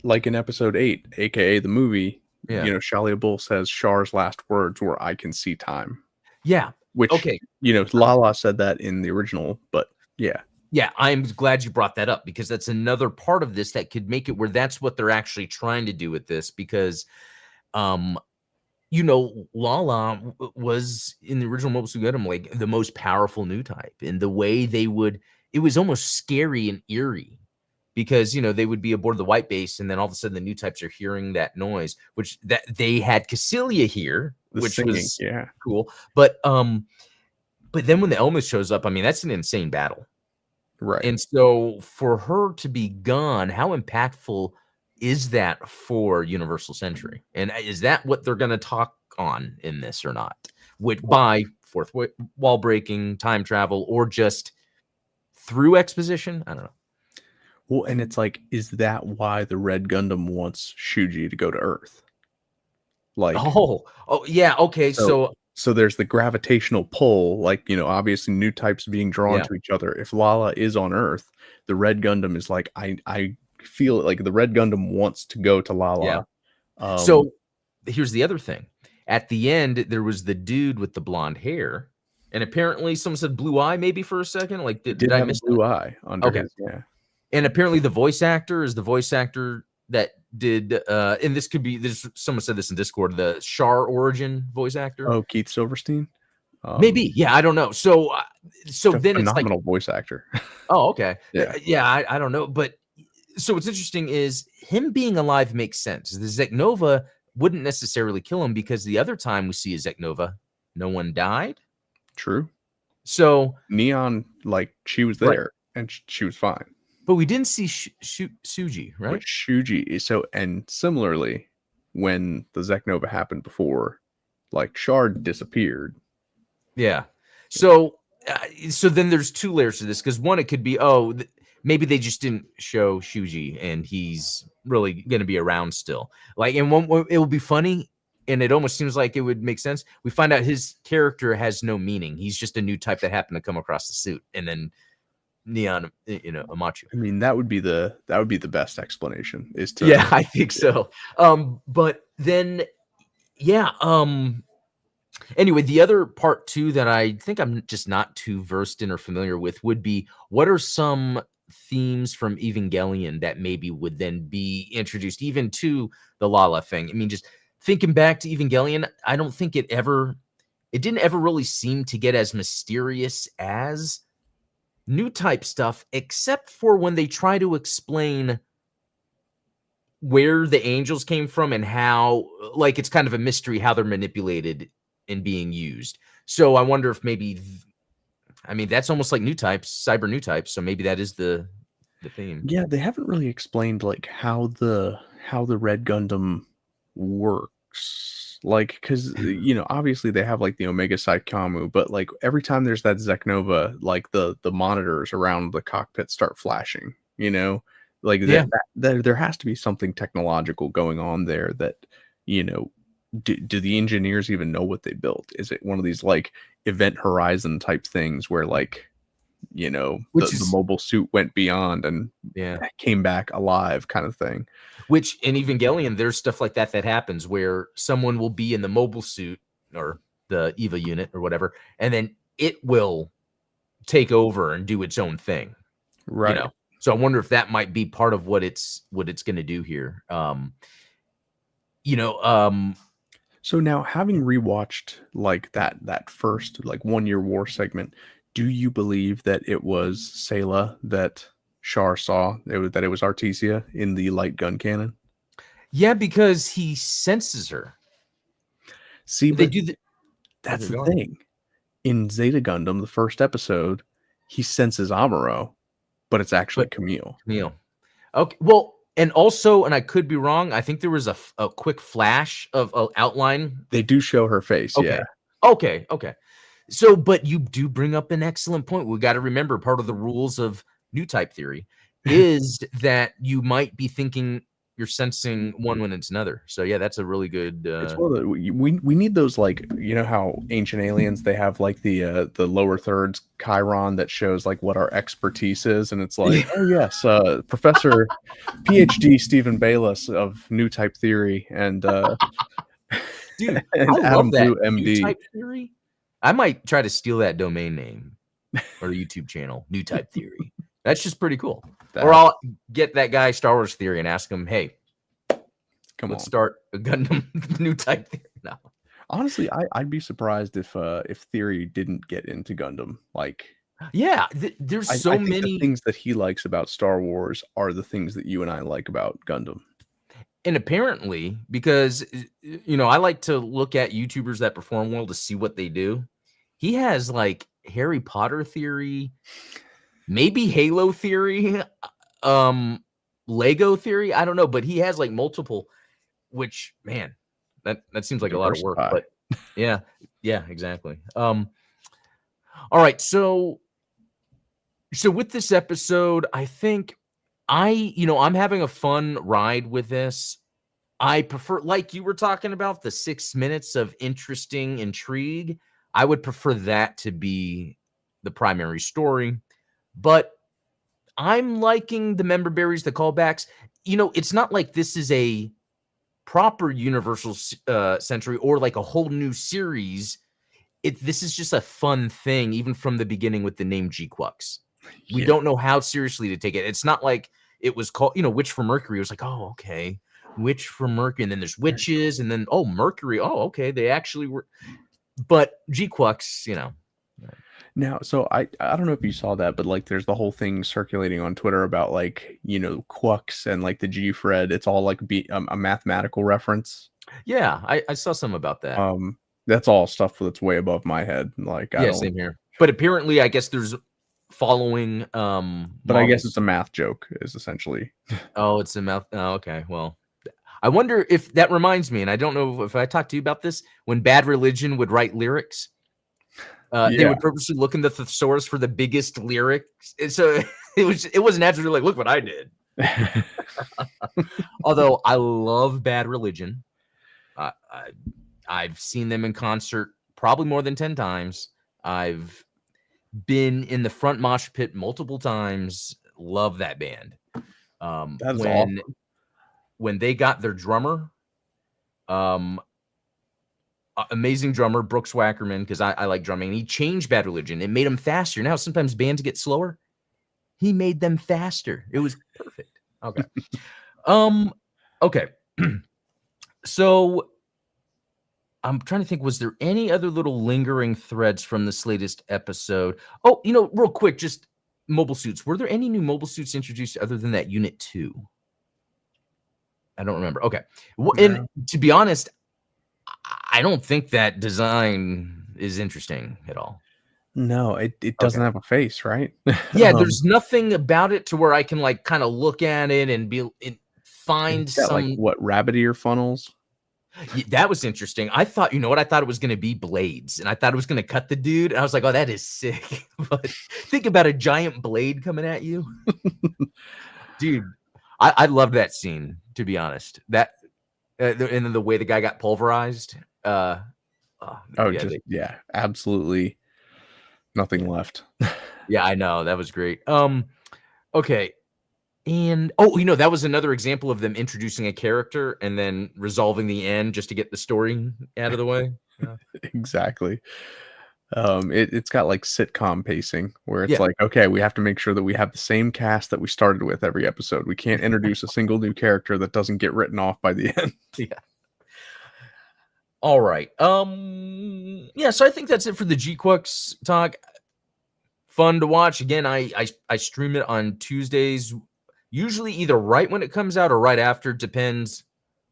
[SPEAKER 2] like in episode 8, aka the movie,
[SPEAKER 1] yeah,
[SPEAKER 2] Shalia Bull says Char's last words were "I can see time,"
[SPEAKER 1] yeah,
[SPEAKER 2] which
[SPEAKER 1] okay,
[SPEAKER 2] Lala said that in the original, but yeah,
[SPEAKER 1] yeah. I'm glad you brought that up because that's another part of this that could make it where that's what they're actually trying to do with this. Because um Lala was in the original Mobile Suit Gundam like the most powerful new type, and the way it was almost scary and eerie because, they would be aboard the white base, and then all of a sudden the new types are hearing that noise, which that they had Cassilia here,
[SPEAKER 2] The
[SPEAKER 1] which
[SPEAKER 2] singing,
[SPEAKER 1] was
[SPEAKER 2] yeah.
[SPEAKER 1] cool. But then when the Elmas shows up, I mean, that's an insane battle.
[SPEAKER 2] Right.
[SPEAKER 1] And so for her to be gone, how impactful is that for Universal Century? And is that what they're going to talk on in this or not? By fourth wall breaking, time travel, or just through exposition? I don't know.
[SPEAKER 2] Well, and it's like, is that why the Red Gundam wants Shuji to go to Earth? Like,
[SPEAKER 1] Oh, yeah. Okay.
[SPEAKER 2] so there's the gravitational pull, like, obviously new types being drawn
[SPEAKER 1] Yeah,
[SPEAKER 2] to each other. If Lala is on Earth, the Red Gundam is like, I feel like the Red Gundam wants to go to
[SPEAKER 1] yeah.
[SPEAKER 2] Lala.
[SPEAKER 1] So here's the other thing. At the end, there was the dude with the blonde hair, and apparently someone said blue eye maybe for a second. Like,
[SPEAKER 2] He
[SPEAKER 1] did
[SPEAKER 2] did
[SPEAKER 1] I
[SPEAKER 2] have a
[SPEAKER 1] miss that?
[SPEAKER 2] blue eye under
[SPEAKER 1] Okay.
[SPEAKER 2] his, yeah.
[SPEAKER 1] And apparently the voice actor is the voice actor that did, and this could be, someone said this in Discord, the Char origin voice actor.
[SPEAKER 2] Oh, Keith Silverstein?
[SPEAKER 1] Maybe. Yeah, I don't know. So
[SPEAKER 2] A
[SPEAKER 1] then it's like,
[SPEAKER 2] phenomenal voice actor.
[SPEAKER 1] oh, okay.
[SPEAKER 2] Yeah.
[SPEAKER 1] Yeah, I don't know. But so what's interesting is him being alive makes sense. The Zeknova wouldn't necessarily kill him, because the other time we see a Zeknova, no one died.
[SPEAKER 2] True.
[SPEAKER 1] So
[SPEAKER 2] Neon, like, she was
[SPEAKER 1] right.
[SPEAKER 2] there and she was fine.
[SPEAKER 1] But we didn't see Suji, right?
[SPEAKER 2] But Shuji is so, and similarly, when the Zeknova happened before, like, Shard disappeared.
[SPEAKER 1] Yeah. So then there's two layers to this, because one, it could be, maybe they just didn't show Shuji and he's really going to be around still. Like, and one, it will be funny, and it almost seems like it would make sense. We find out his character has no meaning. He's just a new type that happened to come across the suit, and then Neon, Amachu.
[SPEAKER 2] I mean, that would be the best explanation, is to,
[SPEAKER 1] Yeah, I think so. But then, yeah. Anyway, the other part too that I think I'm just not too versed in or familiar with would be, what are some themes from Evangelion that maybe would then be introduced even to the Lala thing? I mean, just thinking back to Evangelion, I don't think it didn't ever really seem to get as mysterious as new type stuff, except for when they try to explain where the angels came from and how, like, it's kind of a mystery how they're manipulated and being used. So I wonder if maybe, I mean, that's almost like new types, cyber new types. So maybe that is the theme.
[SPEAKER 2] yeah, they haven't really explained, like, how the Red Gundam works. Like, because, obviously they have, like, the Omega Psi Kamu, but, like, every time there's that Zeknova, like, the monitors around the cockpit start flashing, like,
[SPEAKER 1] Yeah.
[SPEAKER 2] there has to be something technological going on there that, do the engineers even know what they built? Is it one of these, like, Event Horizon type things where, like, the mobile suit went beyond and came back alive, kind of thing?
[SPEAKER 1] Which in Evangelion, there's stuff like that happens where someone will be in the mobile suit or the EVA unit or whatever, and then it will take over and do its own thing.
[SPEAKER 2] Right.
[SPEAKER 1] So I wonder if that might be part of what it's going to do here.
[SPEAKER 2] So now, having rewatched, like, that first, like, 1 Year War segment, do you believe that it was Sayla that Char saw, that it was Artesia in the light gun cannon?
[SPEAKER 1] Yeah, because he senses her.
[SPEAKER 2] See,
[SPEAKER 1] They
[SPEAKER 2] but
[SPEAKER 1] do the
[SPEAKER 2] that's
[SPEAKER 1] okay,
[SPEAKER 2] the
[SPEAKER 1] go on.
[SPEAKER 2] thing. In Zeta Gundam, the first episode, he senses Amuro, but it's actually
[SPEAKER 1] But
[SPEAKER 2] Camille.
[SPEAKER 1] Camille. Okay, well, and also, and I could be wrong, I think there was a quick flash of a outline.
[SPEAKER 2] They do show her face,
[SPEAKER 1] Okay.
[SPEAKER 2] yeah.
[SPEAKER 1] Okay. So, but you do bring up an excellent point. We got to remember, part of the rules of new type theory is that you might be thinking you're sensing one when it's another. So yeah, that's a really good.
[SPEAKER 2] It's one of the, we need those, like, how Ancient Aliens, they have, like, the lower thirds Chiron that shows, like, what our expertise is, and it's like, oh yes, Professor PhD Stephen Bayless of New Type Theory, and
[SPEAKER 1] Dude,
[SPEAKER 2] and
[SPEAKER 1] I
[SPEAKER 2] Adam
[SPEAKER 1] love that
[SPEAKER 2] Blue
[SPEAKER 1] new
[SPEAKER 2] MD.
[SPEAKER 1] type theory. I might try to steal that domain name or YouTube channel, new type theory. That's just pretty cool. Or I'll get that guy Star Wars Theory and ask him, hey, let's start a Gundam new type theory. No.
[SPEAKER 2] Honestly, I'd be surprised if Theory didn't get into Gundam. Like,
[SPEAKER 1] Yeah, there's so
[SPEAKER 2] I think the
[SPEAKER 1] many.
[SPEAKER 2] things that he likes about Star Wars are the things that you and I like about Gundam.
[SPEAKER 1] And apparently, because I like to look at YouTubers that perform well to see what they do. He has like Harry Potter theory, maybe Halo theory, um, Lego theory. I don't know, but he has like multiple. Which, man, that seems like a lot of work.
[SPEAKER 2] Diversify.
[SPEAKER 1] But yeah, yeah, exactly. All right, so with this episode, I think I'm having a fun ride with this. I prefer, like you were talking about, the 6 minutes of interesting intrigue. I would prefer that to be the primary story, but I'm liking the member berries, the callbacks. It's not like this is a proper Universal Century or like a whole new series. This is just a fun thing, even from the beginning with the name GQuuuuuuX. We
[SPEAKER 2] Yeah.
[SPEAKER 1] don't know how seriously to take it. It's not like it was called, Witch from Mercury. It was like, oh, okay, Witch from Mercury, and then there's witches, and then Mercury. Oh, okay, they actually were. But GQuuuuuuX.
[SPEAKER 2] Now, so I don't know if you saw that, but like there's the whole thing circulating on Twitter about like, Quux and like the G Fred. It's all like a mathematical reference.
[SPEAKER 1] Yeah, I saw some about that.
[SPEAKER 2] That's all stuff that's way above my head. Like I
[SPEAKER 1] Yeah,
[SPEAKER 2] don't,
[SPEAKER 1] same here. But apparently, I guess there's following
[SPEAKER 2] but I guess it's
[SPEAKER 1] models.
[SPEAKER 2] a math joke is essentially.
[SPEAKER 1] Oh, it's a mouth. Oh, okay. Well, I wonder if that reminds me, and I don't know if I talked to you about this, when Bad Religion would write lyrics, they
[SPEAKER 2] Yeah.
[SPEAKER 1] would purposely look in the thesaurus for the biggest lyrics. And so it wasn't naturally like, look what I did. Although I love Bad Religion. I've seen them in concert probably more than 10 times. I've been in the front mosh pit multiple times. Love that band.
[SPEAKER 2] That is
[SPEAKER 1] When
[SPEAKER 2] awesome.
[SPEAKER 1] when they got their drummer, um, amazing drummer Brooks Wackerman, because I like drumming. He changed Bad Religion. It made them faster. Now sometimes bands get slower. He made them faster. It was perfect. Okay. Okay. So I'm trying to think, was there any other little lingering threads from this latest episode? Oh, real quick, just mobile suits. Were there any new mobile suits introduced other than that Unit 2? I don't remember. Okay. Well, and
[SPEAKER 2] No.
[SPEAKER 1] to be honest, I don't think that design is interesting at all.
[SPEAKER 2] No, it
[SPEAKER 1] Okay.
[SPEAKER 2] doesn't have a face, right?
[SPEAKER 1] Yeah, there's nothing about it to where I can like kind of look at it and find
[SPEAKER 2] It's got like
[SPEAKER 1] some.
[SPEAKER 2] what rabbit ear funnels.
[SPEAKER 1] That was interesting. I thought, what? I thought it was going to be blades, and I thought it was going to cut the dude. And I was like, oh, that is sick. But think about a giant blade coming at you, dude. I loved that scene, to be honest. That and then the way the guy got pulverized. Oh, yeah,
[SPEAKER 2] Yeah, absolutely nothing left.
[SPEAKER 1] yeah, I know that was great. Okay. And that was another example of them introducing a character and then resolving the end just to get the story out of the way. Yeah.
[SPEAKER 2] Exactly. It's got like sitcom pacing where it's
[SPEAKER 1] Yeah.
[SPEAKER 2] like, okay, we have to make sure that we have the same cast that we started with every episode. We can't introduce a single new character that doesn't get written off by the end.
[SPEAKER 1] Yeah. All right. Yeah, so I think that's it for the GQuuuuuuX talk. Fun to watch. Again, I stream it on Tuesdays, usually either right when it comes out or right after. Depends.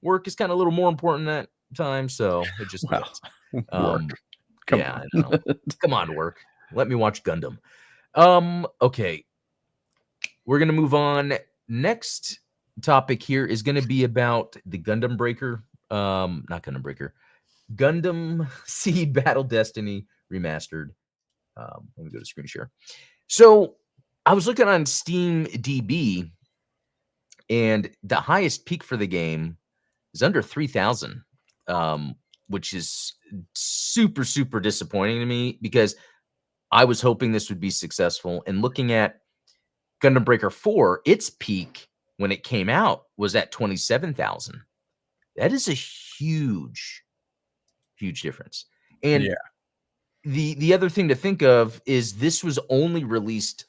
[SPEAKER 1] Work is kind of a little more important that time, so it just
[SPEAKER 2] Well,
[SPEAKER 1] depends.
[SPEAKER 2] work. Come
[SPEAKER 1] Yeah,
[SPEAKER 2] on.
[SPEAKER 1] I know. Come on, work. Let me watch Gundam. Okay. We're gonna move on. Next topic here is gonna be about the Gundam Breaker. Not Gundam Breaker. Gundam Seed Battle Destiny Remastered. Let me go to screen share. So I was looking on Steam DB, and the highest peak for the game is under 3,000, which is super, super disappointing to me because I was hoping this would be successful. And looking at Gundam Breaker 4, its peak when it came out was at 27,000. That is a huge, huge difference. And
[SPEAKER 2] Yeah.
[SPEAKER 1] the other thing to think of is this was only released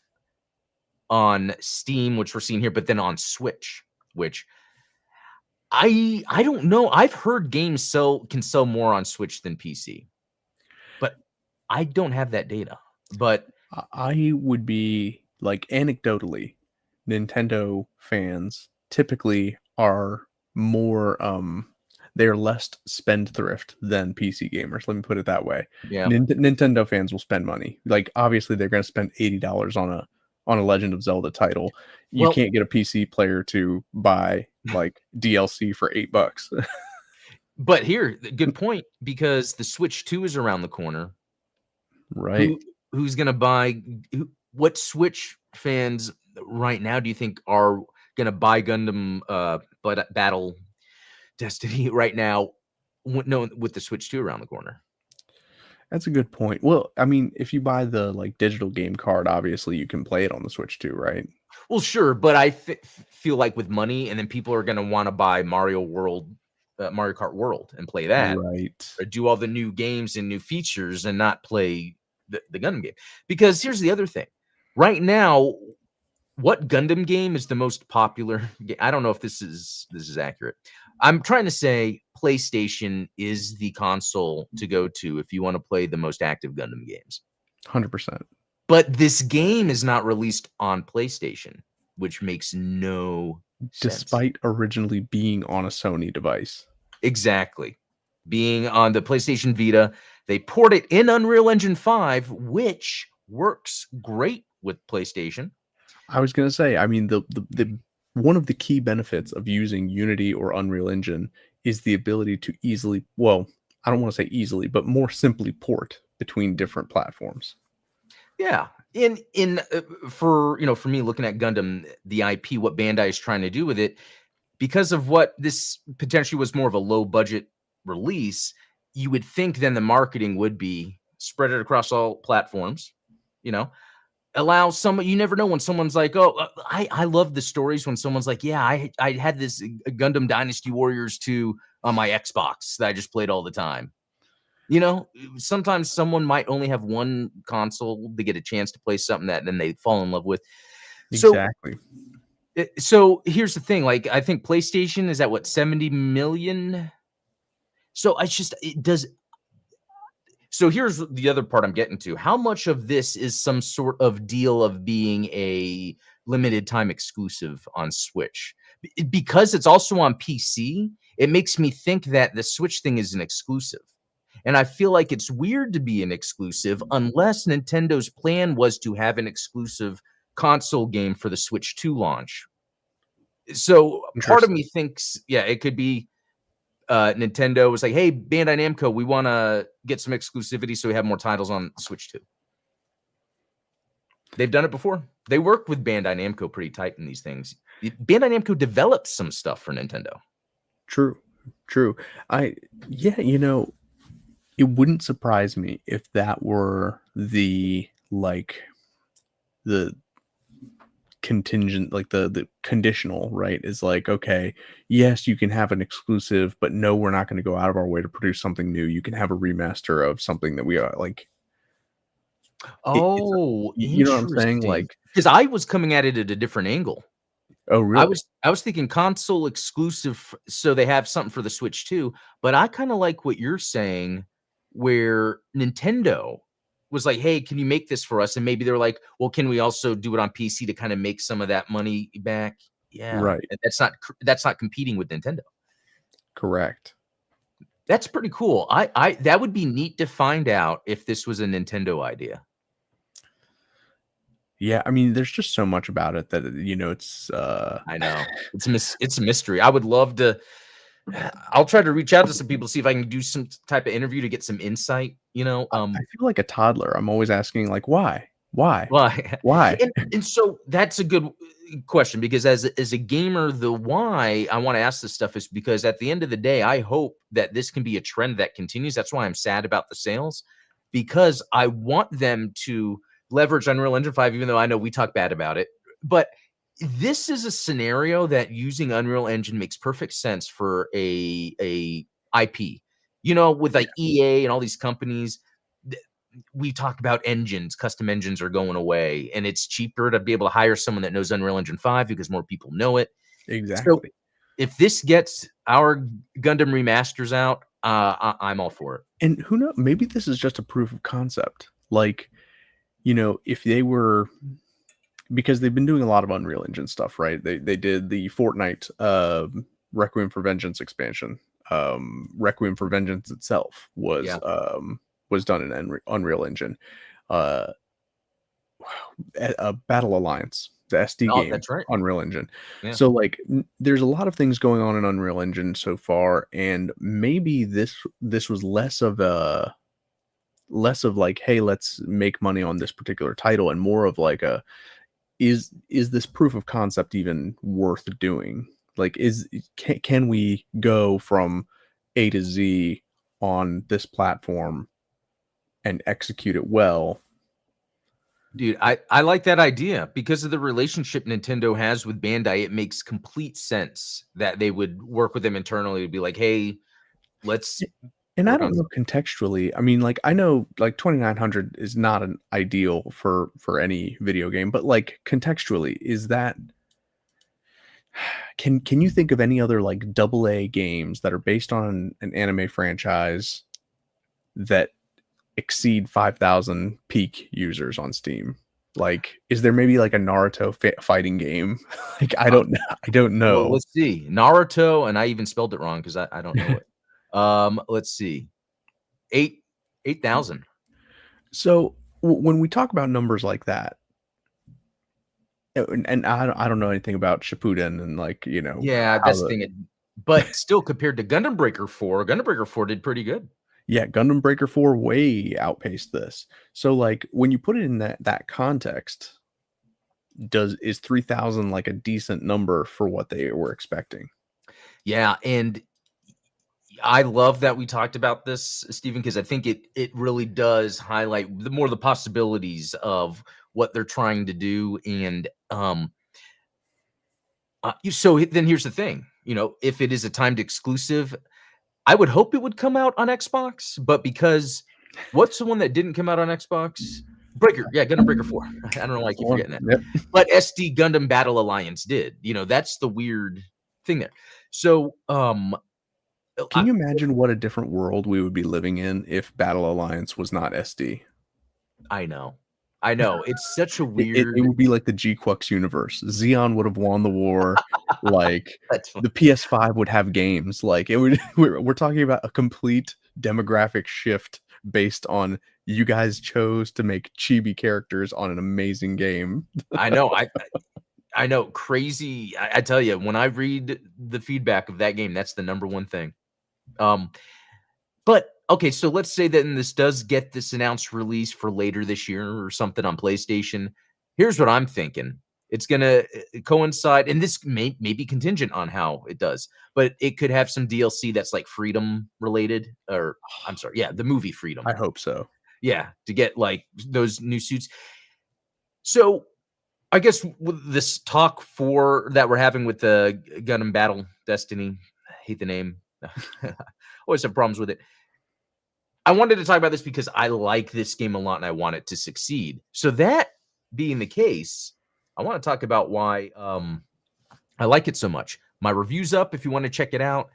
[SPEAKER 1] on Steam, which we're seeing here, but then on Switch, which I don't know. I've heard games can sell more on Switch than PC, but I don't have that data. But
[SPEAKER 2] I would be like anecdotally, Nintendo fans typically are more they're less spendthrift than PC gamers. Let me put it that way.
[SPEAKER 1] Yeah.
[SPEAKER 2] Nintendo fans will spend money. Like obviously they're going to spend $80 on a Legend of Zelda title. You
[SPEAKER 1] Well,
[SPEAKER 2] can't get a PC player to buy like DLC for $8.
[SPEAKER 1] but here, good point, because the Switch 2 is around the corner.
[SPEAKER 2] Right.
[SPEAKER 1] Who who's gonna buy what Switch fans right now do you think are gonna buy Gundam, but Battle Destiny right now, with the Switch 2 around the corner?
[SPEAKER 2] That's a good point. Well, I mean, if you buy the like digital game card, obviously you can play it on the Switch too, right?
[SPEAKER 1] Well, sure, but I feel like with money, and then people are gonna wanna buy Mario Kart World and play that,
[SPEAKER 2] Right.
[SPEAKER 1] or do all the new games and new features and not play the Gundam game. Because here's the other thing. Right now, what Gundam game is the most popular I don't know if this is accurate. I'm trying to say PlayStation is the console to go to if you wanna play the most active Gundam games.
[SPEAKER 2] 100%.
[SPEAKER 1] But this game is not released on PlayStation, which makes no sense.
[SPEAKER 2] Despite originally being on a Sony device.
[SPEAKER 1] Exactly. Being on the PlayStation Vita, they port it in Unreal Engine 5, which works great with PlayStation.
[SPEAKER 2] I was gonna say, I mean, the one of the key benefits of using Unity or Unreal Engine is the ability to easily, well, I don't want to say easily, but more simply port between different platforms.
[SPEAKER 1] Yeah. For me looking at Gundam, the IP, what Bandai is trying to do with it, because of what this potentially was more of a low budget release, you would think then the marketing would be spread it across all platforms, you know, allow someone, you never know when someone's like, oh, I love the stories when someone's like, yeah, I had this Gundam Dynasty Warriors 2 on my Xbox that I just played all the time. Sometimes someone might only have one console to get a chance to play something that then they fall in love with. So
[SPEAKER 2] Exactly.
[SPEAKER 1] so here's the thing, like, I think PlayStation is at what, 70 million? So it's just it does So here's the other part I'm getting to. How much of this is some sort of deal of being a limited time exclusive on Switch? Because it's also on PC, it makes me think that the Switch thing is an exclusive. And I feel like it's weird to be an exclusive unless Nintendo's plan was to have an exclusive console game for the Switch 2 launch. So part of me
[SPEAKER 2] Interesting.
[SPEAKER 1] thinks, yeah, it could be Nintendo was like, "Hey, Bandai Namco, we want to get some exclusivity so we have more titles on Switch 2." They've done it before. They work with Bandai Namco pretty tight in these things. Bandai Namco developed some stuff for Nintendo.
[SPEAKER 2] True. True. I Yeah, it wouldn't surprise me if that were the contingent, like the conditional, right? Is like, okay, yes, you can have an exclusive, but no, we're not going to go out of our way to produce something new. You can have a remaster of something that we are like it's
[SPEAKER 1] Oh,
[SPEAKER 2] you know what I'm saying?
[SPEAKER 1] interesting.
[SPEAKER 2] Like,
[SPEAKER 1] Because I was coming at it at a different angle.
[SPEAKER 2] oh
[SPEAKER 1] I
[SPEAKER 2] really?
[SPEAKER 1] was I was thinking console exclusive, so they have something for the Switch too, but I kinda like what you're saying, where Nintendo was like, "Hey, can you make this for us?" And maybe they're like, "Well, can we also do it on PC to kinda make some of that money back?" Yeah,
[SPEAKER 2] Right.
[SPEAKER 1] that's not competing with Nintendo.
[SPEAKER 2] Correct.
[SPEAKER 1] That's pretty cool. I that would be neat to find out if this was a Nintendo idea.
[SPEAKER 2] Yeah, I mean, there's just so much about it that it's
[SPEAKER 1] I know. It's a mystery. I would love to I'll try to reach out to some people, see if I can do some type of interview to get some insight,
[SPEAKER 2] I feel like a toddler. I'm always asking like, why? Why?
[SPEAKER 1] why?
[SPEAKER 2] Why?
[SPEAKER 1] And so that's a good question, because as a gamer, the why I wanna ask this stuff is because at the end of the day, I hope that this can be a trend that continues. That's why I'm sad about the sales, because I want them to leverage Unreal Engine 5, even though I know we talk bad about it. But this is a scenario that using Unreal Engine makes perfect sense for a IP. With
[SPEAKER 2] Yeah,
[SPEAKER 1] like EA and all these companies, we talk about engines, custom engines are going away, and it's cheaper to be able to hire someone that knows Unreal Engine 5 because more people know it. So
[SPEAKER 2] exactly.
[SPEAKER 1] if this gets our Gundam remasters out, I'm all for it.
[SPEAKER 2] And who knows? Maybe this is just a proof of concept. Like, if they were, because they've been doing a lot of Unreal Engine stuff, right? They did the Fortnite Requiem for Vengeance expansion. Requiem for Vengeance itself was done in Unreal Engine. Uh, Battle Alliance, the SD
[SPEAKER 1] Oh,
[SPEAKER 2] game,
[SPEAKER 1] that's right.
[SPEAKER 2] Unreal Engine.
[SPEAKER 1] Yeah.
[SPEAKER 2] So like, there's a lot of things going on in Unreal Engine so far, and maybe this was less of like, hey, let's make money on this particular title, and more of like a, is this proof of concept even worth doing? Like, can we go from A to Z on this platform and execute it well?
[SPEAKER 1] Dude, I like that idea because of the relationship Nintendo has with Bandai. It makes complete sense that they would work with them internally to be like, hey, let's
[SPEAKER 2] And I
[SPEAKER 1] work on
[SPEAKER 2] don't know
[SPEAKER 1] something.
[SPEAKER 2] contextually. I mean, like, I know like 2900 is not an ideal for any video game, but like contextually, is that, can you think of any other like double A games that are based on an anime franchise that exceed 5,000 peak users on Steam? Like, is there maybe like a Naruto fighting game? Like, I
[SPEAKER 1] Uh,
[SPEAKER 2] don't know. I don't
[SPEAKER 1] well,
[SPEAKER 2] know.
[SPEAKER 1] let's see. Naruto, and I even spelled it wrong because I don't know it. Let's see. 8,000.
[SPEAKER 2] So when we talk about numbers like that, and I don't know anything about Shippuden and like,
[SPEAKER 1] Yeah,
[SPEAKER 2] how
[SPEAKER 1] that's the
[SPEAKER 2] the,
[SPEAKER 1] thing. But still, compared to Gundam Breaker 4 did pretty good.
[SPEAKER 2] yeah, Gundam Breaker 4 way outpaced this. So like, when you put it in that context, is 3,000 like a decent number for what they were expecting?
[SPEAKER 1] Yeah, and I love that we talked about this, Stephen, because I think it really does highlight the possibilities of what they're trying to do. And so then here's the thing, if it is a timed exclusive, I would hope it would come out on Xbox, but because what's the one that didn't come out on Xbox? Breaker, yeah, Gundam Breaker 4. I don't know why I
[SPEAKER 2] That's the
[SPEAKER 1] keep
[SPEAKER 2] one.
[SPEAKER 1] forgetting that.
[SPEAKER 2] Yep.
[SPEAKER 1] But SD Gundam Battle Alliance did. That's the weird thing there. So,
[SPEAKER 2] Can you imagine what a different world we would be living in if Battle Alliance was not SD?
[SPEAKER 1] I know. I know. It's such a
[SPEAKER 2] It
[SPEAKER 1] weird
[SPEAKER 2] would be like the GQuuuuuX universe. Xeon would have won the war. Like,
[SPEAKER 1] that's fun.
[SPEAKER 2] the PS5 would have games. Like, it would. We're talking about a complete demographic shift based on, you guys chose to make chibi characters on an amazing game.
[SPEAKER 1] I know. I know. Crazy. I tell you, when I read the feedback of that game, that's the number one thing. But okay, so let's say that this does get this announced release for later this year or something on PlayStation. Here's what I'm thinking. It's gonna coincide, and this may be contingent on how it does, but it could have some DLC that's like Freedom related, or I'm sorry, yeah, the movie Freedom.
[SPEAKER 2] I hope so.
[SPEAKER 1] Yeah, to get like those new suits. So I guess with this talk for that we're having with the Gundam Battle Destiny, I hate the name. Always have problems with it. I wanted to talk about this because I like this game a lot and I want it to succeed. So that being the case, I want to talk about why I like it so much. My review's up if you want to check it out.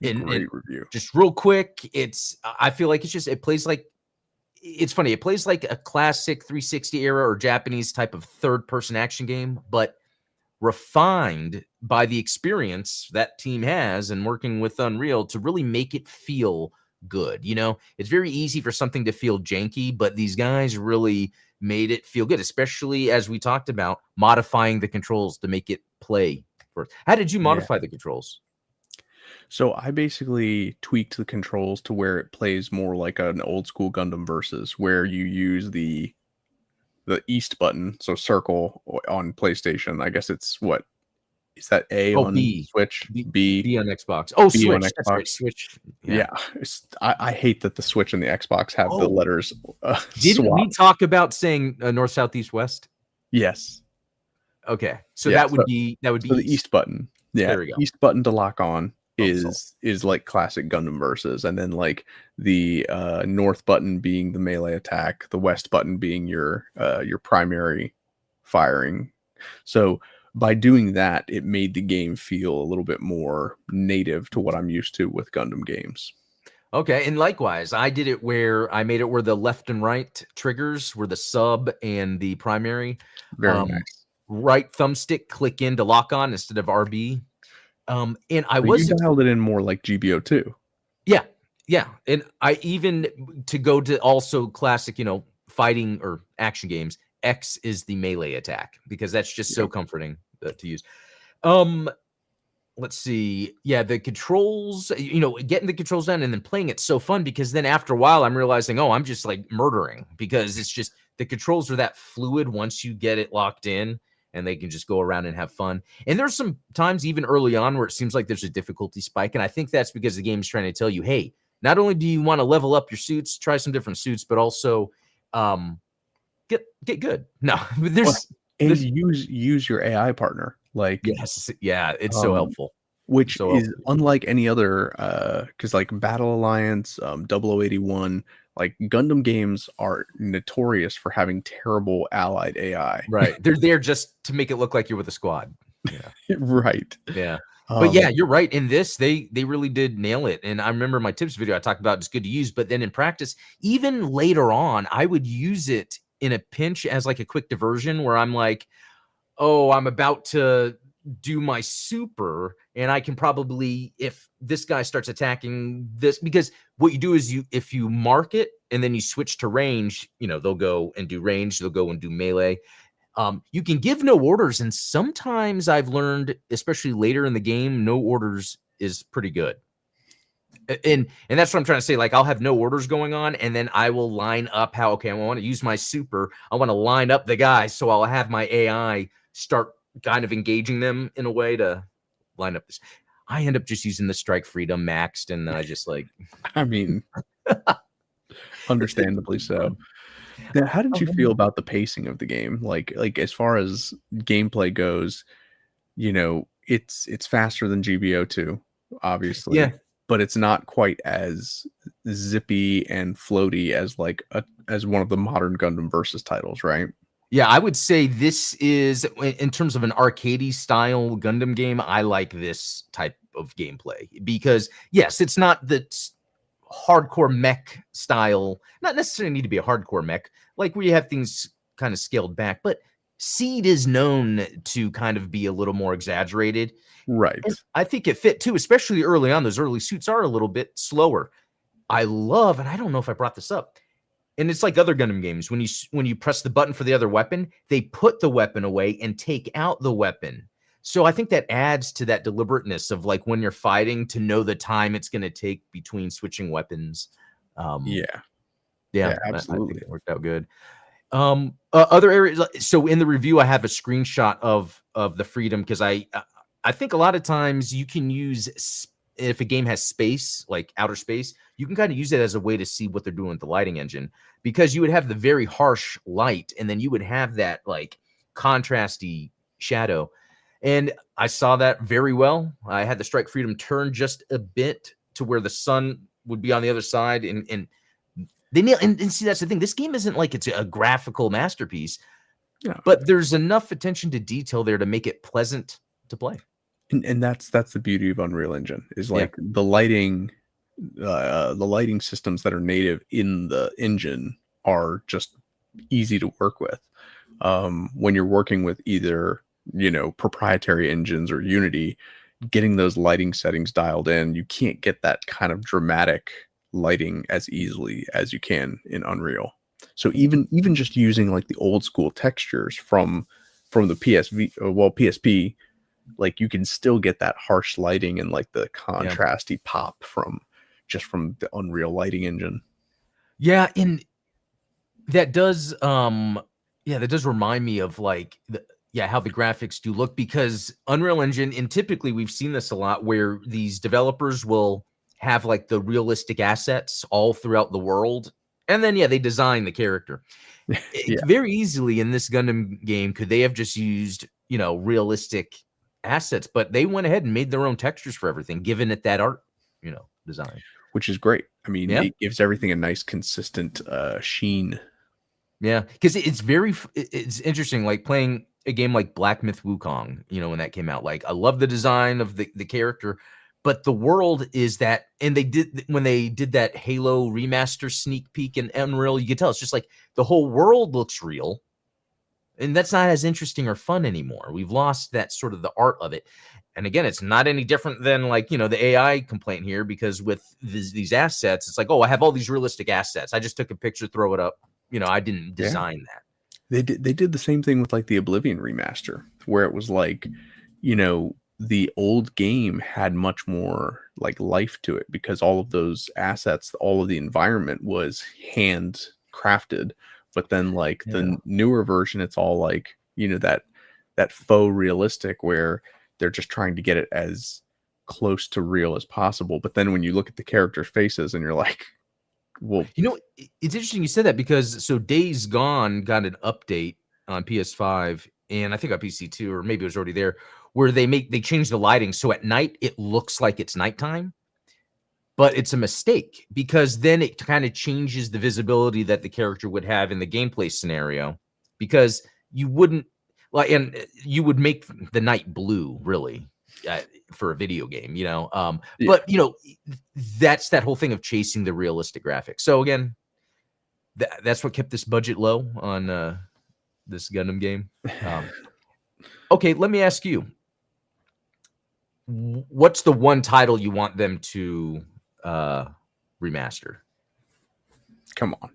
[SPEAKER 1] And
[SPEAKER 2] Great review.
[SPEAKER 1] just real quick, I feel like it plays like, it's funny. It plays like a classic 360 era or Japanese type of third person action game, but refined by the experience that team has and working with Unreal to really make it feel good. It's very easy for something to feel janky, but these guys really made it feel good, especially as we talked about modifying the controls to make it play. How did you
[SPEAKER 2] Yeah.
[SPEAKER 1] modify the controls?
[SPEAKER 2] So I basically tweaked the controls to where it plays more like an old school Gundam Versus, where you use the east button, so circle on PlayStation. I guess it's, what is that, A
[SPEAKER 1] Oh,
[SPEAKER 2] on
[SPEAKER 1] B.
[SPEAKER 2] Switch,
[SPEAKER 1] B,
[SPEAKER 2] B
[SPEAKER 1] B on Xbox. Oh,
[SPEAKER 2] B on
[SPEAKER 1] Switch. That's right.
[SPEAKER 2] Xbox.
[SPEAKER 1] Switch. Yeah.
[SPEAKER 2] Yeah, I hate that the Switch and the Xbox have the
[SPEAKER 1] Oh,
[SPEAKER 2] letters
[SPEAKER 1] didn't we
[SPEAKER 2] swapped.
[SPEAKER 1] talk about saying north, south, east, west?
[SPEAKER 2] Yes,
[SPEAKER 1] Okay. So
[SPEAKER 2] yeah.
[SPEAKER 1] that would be
[SPEAKER 2] So the
[SPEAKER 1] east.
[SPEAKER 2] east button, yeah,
[SPEAKER 1] There we go.
[SPEAKER 2] east button to lock on
[SPEAKER 1] Problem solved.
[SPEAKER 2] is like classic Gundam Versus, and then like the north button being the melee attack, the west button being your primary firing. So by doing that, it made the game feel a little bit more native to what I'm used to with Gundam games.
[SPEAKER 1] Okay, and likewise, I did it where I made it where the left and right triggers were the sub and the primary.
[SPEAKER 2] Very
[SPEAKER 1] Um,
[SPEAKER 2] nice.
[SPEAKER 1] right thumbstick click in to lock on instead of RB. And I
[SPEAKER 2] So you
[SPEAKER 1] was
[SPEAKER 2] dialed it in more like GBO too.
[SPEAKER 1] yeah, yeah, and I even to go to also classic, fighting or action games, X is the melee attack because that's just so
[SPEAKER 2] Yep.
[SPEAKER 1] comforting to use. Um, let's see. Yeah, the controls, getting the controls down and then playing it's so fun because then after a while I'm realizing, oh, I'm just like murdering because it's just the controls are that fluid once you get it locked in and they can just go around and have fun. And there's some times even early on where it seems like there's a difficulty spike. And I think that's because the game's trying to tell you, hey, not only do you want to level up your suits, try some different suits, but also um get good. No,
[SPEAKER 2] Well, and
[SPEAKER 1] there's
[SPEAKER 2] use your AI partner, like,
[SPEAKER 1] yes, yeah, it's so
[SPEAKER 2] um,
[SPEAKER 1] helpful.
[SPEAKER 2] which
[SPEAKER 1] So
[SPEAKER 2] is
[SPEAKER 1] helpful.
[SPEAKER 2] unlike any other, because like Battle Alliance, 0081, like Gundam games are notorious for having terrible allied AI.
[SPEAKER 1] Right. They're there just to make it look like you're with a squad. Yeah.
[SPEAKER 2] Right.
[SPEAKER 1] Yeah. But yeah,
[SPEAKER 2] Um,
[SPEAKER 1] you're right. In this, they really did nail it. And I remember my tips video I talked about it's good to use, but then in practice, even later on, I would use it in a pinch as like a quick diversion where I'm like, oh, I'm about to do my super, and I can probably, if this guy starts attacking this, because what you do is if you mark it and then you switch to range, they'll go and do range, they'll go and do melee. You can give no orders, and sometimes I've learned, especially later in the game, no orders is pretty good. And that's what I'm trying to say. Like I'll have no orders going on, and then I will line up how okay, I want to use my super. I want to line up the guys, so I'll have my AI start kind of engaging them in a way to line up this. I end up just using the strike freedom maxed, and then I just like
[SPEAKER 2] I mean,
[SPEAKER 1] it's
[SPEAKER 2] understandably so.
[SPEAKER 1] fun.
[SPEAKER 2] Now, how did
[SPEAKER 1] Oh,
[SPEAKER 2] you feel about the pacing of the game? Like as far as gameplay goes, it's faster than GBO2,
[SPEAKER 1] yeah,
[SPEAKER 2] obviously, but it's not quite as zippy and floaty as like as one of the modern Gundam Versus titles, right?
[SPEAKER 1] yeah. I would say this is in terms of an arcadey style Gundam game. I like this type of gameplay because yes, it's not the hardcore mech style. Not necessarily need to be a hardcore mech, like where you have things kind of scaled back, but Seed is known to kind of be a little more exaggerated.
[SPEAKER 2] Right.
[SPEAKER 1] And I think it fit too, especially early on. Those early suits are a little bit slower. I love, and I don't know if I brought this up, and it's like other Gundam games. When you press the button for the other weapon, they put the weapon away and take out the weapon. So I think that adds to that deliberateness of like when you're fighting to know the time it's going to take between switching weapons. Um,
[SPEAKER 2] Yeah.
[SPEAKER 1] yeah,
[SPEAKER 2] Yeah,
[SPEAKER 1] I think
[SPEAKER 2] absolutely.
[SPEAKER 1] it worked out good. Other areas. So in the review, I have a screenshot of the freedom because I think a lot of times you can use if a game has space like outer space, you can kind of use it as a way to see what they're doing with the lighting engine because you would have the very harsh light and then you would have that like contrasty shadow. And I saw that very well. I had the strike freedom turn just a bit to where the sun would be on the other side and they nail and see that's the thing. This game isn't like it's a graphical masterpiece,
[SPEAKER 2] Yeah.
[SPEAKER 1] but there's enough attention to detail there to make it pleasant to play.
[SPEAKER 2] And that's the beauty of Unreal Engine is
[SPEAKER 1] Yeah.
[SPEAKER 2] like the lighting systems that are native in the engine are just easy to work with. When you're working with either, proprietary engines or Unity, getting those lighting settings dialed in, you can't get that kind of dramatic lighting as easily as you can in Unreal. So even just using like the old school textures from the PSP, like you can still get that harsh lighting and like the
[SPEAKER 1] Yeah.
[SPEAKER 2] contrasty pop from the Unreal lighting engine.
[SPEAKER 1] Yeah, and that does yeah, that does remind me of like how the graphics do look because Unreal Engine and typically we've seen this a lot where these developers will have like the realistic assets all throughout the world and then they design the character.
[SPEAKER 2] Yeah,
[SPEAKER 1] Very easily in this Gundam game could they have just used, realistic assets, but they went ahead and made their own textures for everything, given it that art, design.
[SPEAKER 2] which is great. I mean,
[SPEAKER 1] Yeah.
[SPEAKER 2] it gives everything a nice consistent sheen.
[SPEAKER 1] Yeah. Because it's interesting, like playing a game like Black Myth Wukong, when that came out. Like I love the design of the character, but the world is that, and they did, when they did that Halo remaster sneak peek in Unreal, you can tell it's just like the whole world looks real, and that's not as interesting or fun anymore. We've lost that sort of the art of it. And again, it's not any different than like, the AI complaint here, because with these assets, it's like, oh, I have all these realistic assets. I just took a picture, throw it up. I didn't design that.
[SPEAKER 2] They did the same thing with like the Oblivion remaster, where it was like, the old game had much more like life to it because all of those assets, all of the environment was hand crafted. But then like the newer version, it's all like, that faux realistic where they're just trying to get it as close to real as possible. But then when you look at the characters' faces and you're like, well,
[SPEAKER 1] it's interesting you said that, because so Days Gone got an update on PS5 and I think on PC too, or maybe it was already there, where they changed the lighting so at night it looks like it's nighttime. But it's a mistake, because then it kind of changes the visibility that the character would have in the gameplay scenario, because you wouldn't like, and you would make the night blue really for a video game, but that's that whole thing of chasing the realistic graphics. So again, that's what kept this budget low on this Gundam game. Okay, let me ask you, what's the one title you want them to remaster?
[SPEAKER 2] Come on.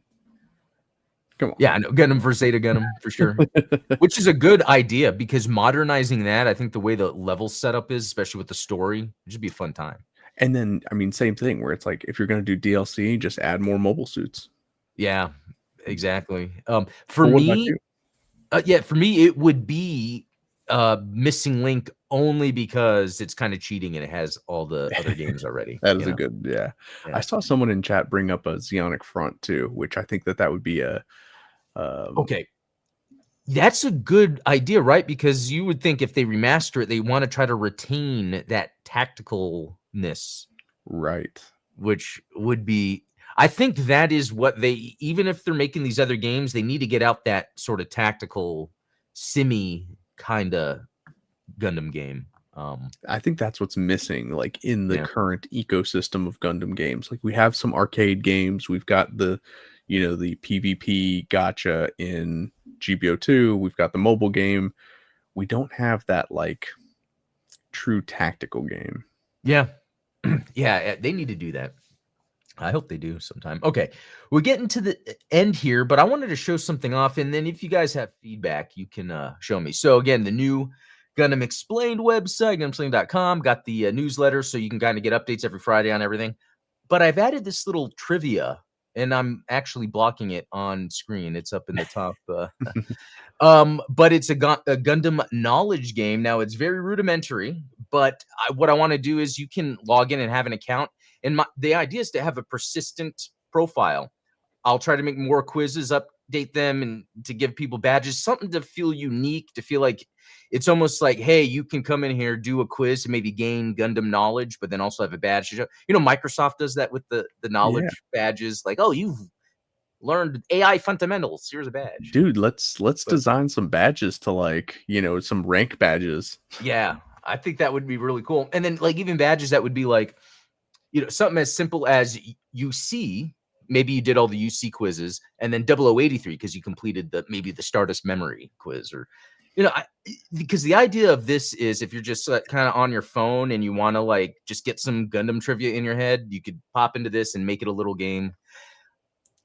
[SPEAKER 1] Yeah, I know, Gundam for Zeta Gundam for sure. Which is a good idea, because modernizing that, I think the way the level setup is, especially with the story, it should be a fun time.
[SPEAKER 2] And then, I mean, same thing where it's like, if you're going to do DLC, just add more mobile suits.
[SPEAKER 1] Yeah, exactly. For me, it would be Missing Link, only because it's kind of cheating and it has all the other games already.
[SPEAKER 2] That is a good, yeah. I saw someone in chat bring up a Zeonic Front too, which I think that would be a
[SPEAKER 1] okay. That's a good idea, right? Because you would think if they remaster it, they want to try to retain that tacticalness,
[SPEAKER 2] right?
[SPEAKER 1] Which would be, I think that is what they, even if they're making these other games, they need to get out that sort of tactical, simmy kind of Gundam game.
[SPEAKER 2] I think that's what's missing, like in the current ecosystem of Gundam games. Like we have some arcade games, we've got the PvP gacha in GBO2, we've got the mobile game. We don't have that like true tactical game.
[SPEAKER 1] Yeah. Yeah, they need to do that. I hope they do sometime. Okay, we're getting to the end here, but I wanted to show something off, and then if you guys have feedback, you can show me. So again, the new Gundam Explained website, gundamexplained.com, got the newsletter, so you can kind of get updates every Friday on everything. But I've added this little trivia, and I'm actually blocking it on screen. It's up in the top. But it's a Gundam knowledge game. Now, it's very rudimentary, but what I want to do is you can log in and have an account. And the idea is to have a persistent profile. I'll try to make more quizzes, update them, and to give people badges, something to feel unique, to feel like it's almost like, hey, you can come in here, do a quiz to maybe gain Gundam knowledge, but then also have a badge to show. Microsoft does that with the knowledge badges. Like, oh, you've learned AI fundamentals. Here's a badge.
[SPEAKER 2] Dude, let's design some badges to like, some rank badges.
[SPEAKER 1] Yeah, I think that would be really cool. And then like even badges that would be like, something as simple as UC. Maybe you did all the UC quizzes, and then 0083 because you completed maybe the Stardust memory quiz, or because the idea of this is if you're just kind of on your phone and you want to like just get some Gundam trivia in your head, you could pop into this and make it a little game.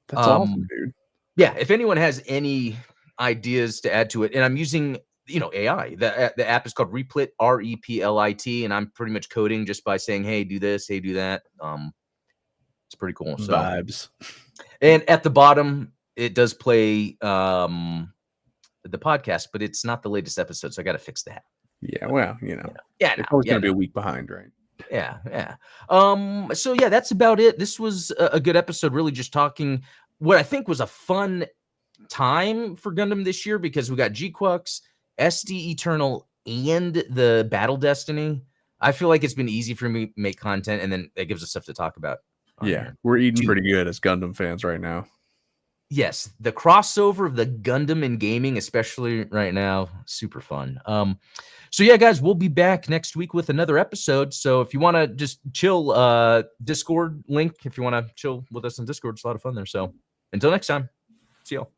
[SPEAKER 2] That's awesome, dude.
[SPEAKER 1] Yeah, if anyone has any ideas to add to it, and I'm using AI. The app is called Replit, REPLIT, and I'm pretty much coding just by saying, hey, do this, hey, do that. It's pretty cool. So
[SPEAKER 2] vibes.
[SPEAKER 1] And at the bottom, it does play the podcast, but it's not the latest episode, so I got to fix that.
[SPEAKER 2] Yeah, well,
[SPEAKER 1] yeah,
[SPEAKER 2] it's always gonna be a week behind, right?
[SPEAKER 1] Yeah. So yeah, that's about it. This was a good episode, really just talking what I think was a fun time for Gundam this year, because we got GQuuuuuX, SD Eternal, and the Battle Destiny. I feel like it's been easy for me to make content, and then it gives us stuff to talk about.
[SPEAKER 2] Yeah, we're eating pretty good as Gundam fans right now.
[SPEAKER 1] Yes, the crossover of the Gundam and gaming, especially right now, super fun. So yeah, guys, we'll be back next week with another episode. So if you want to just chill, Discord link, if you want to chill with us on Discord, it's a lot of fun there. So until next time, see y'all.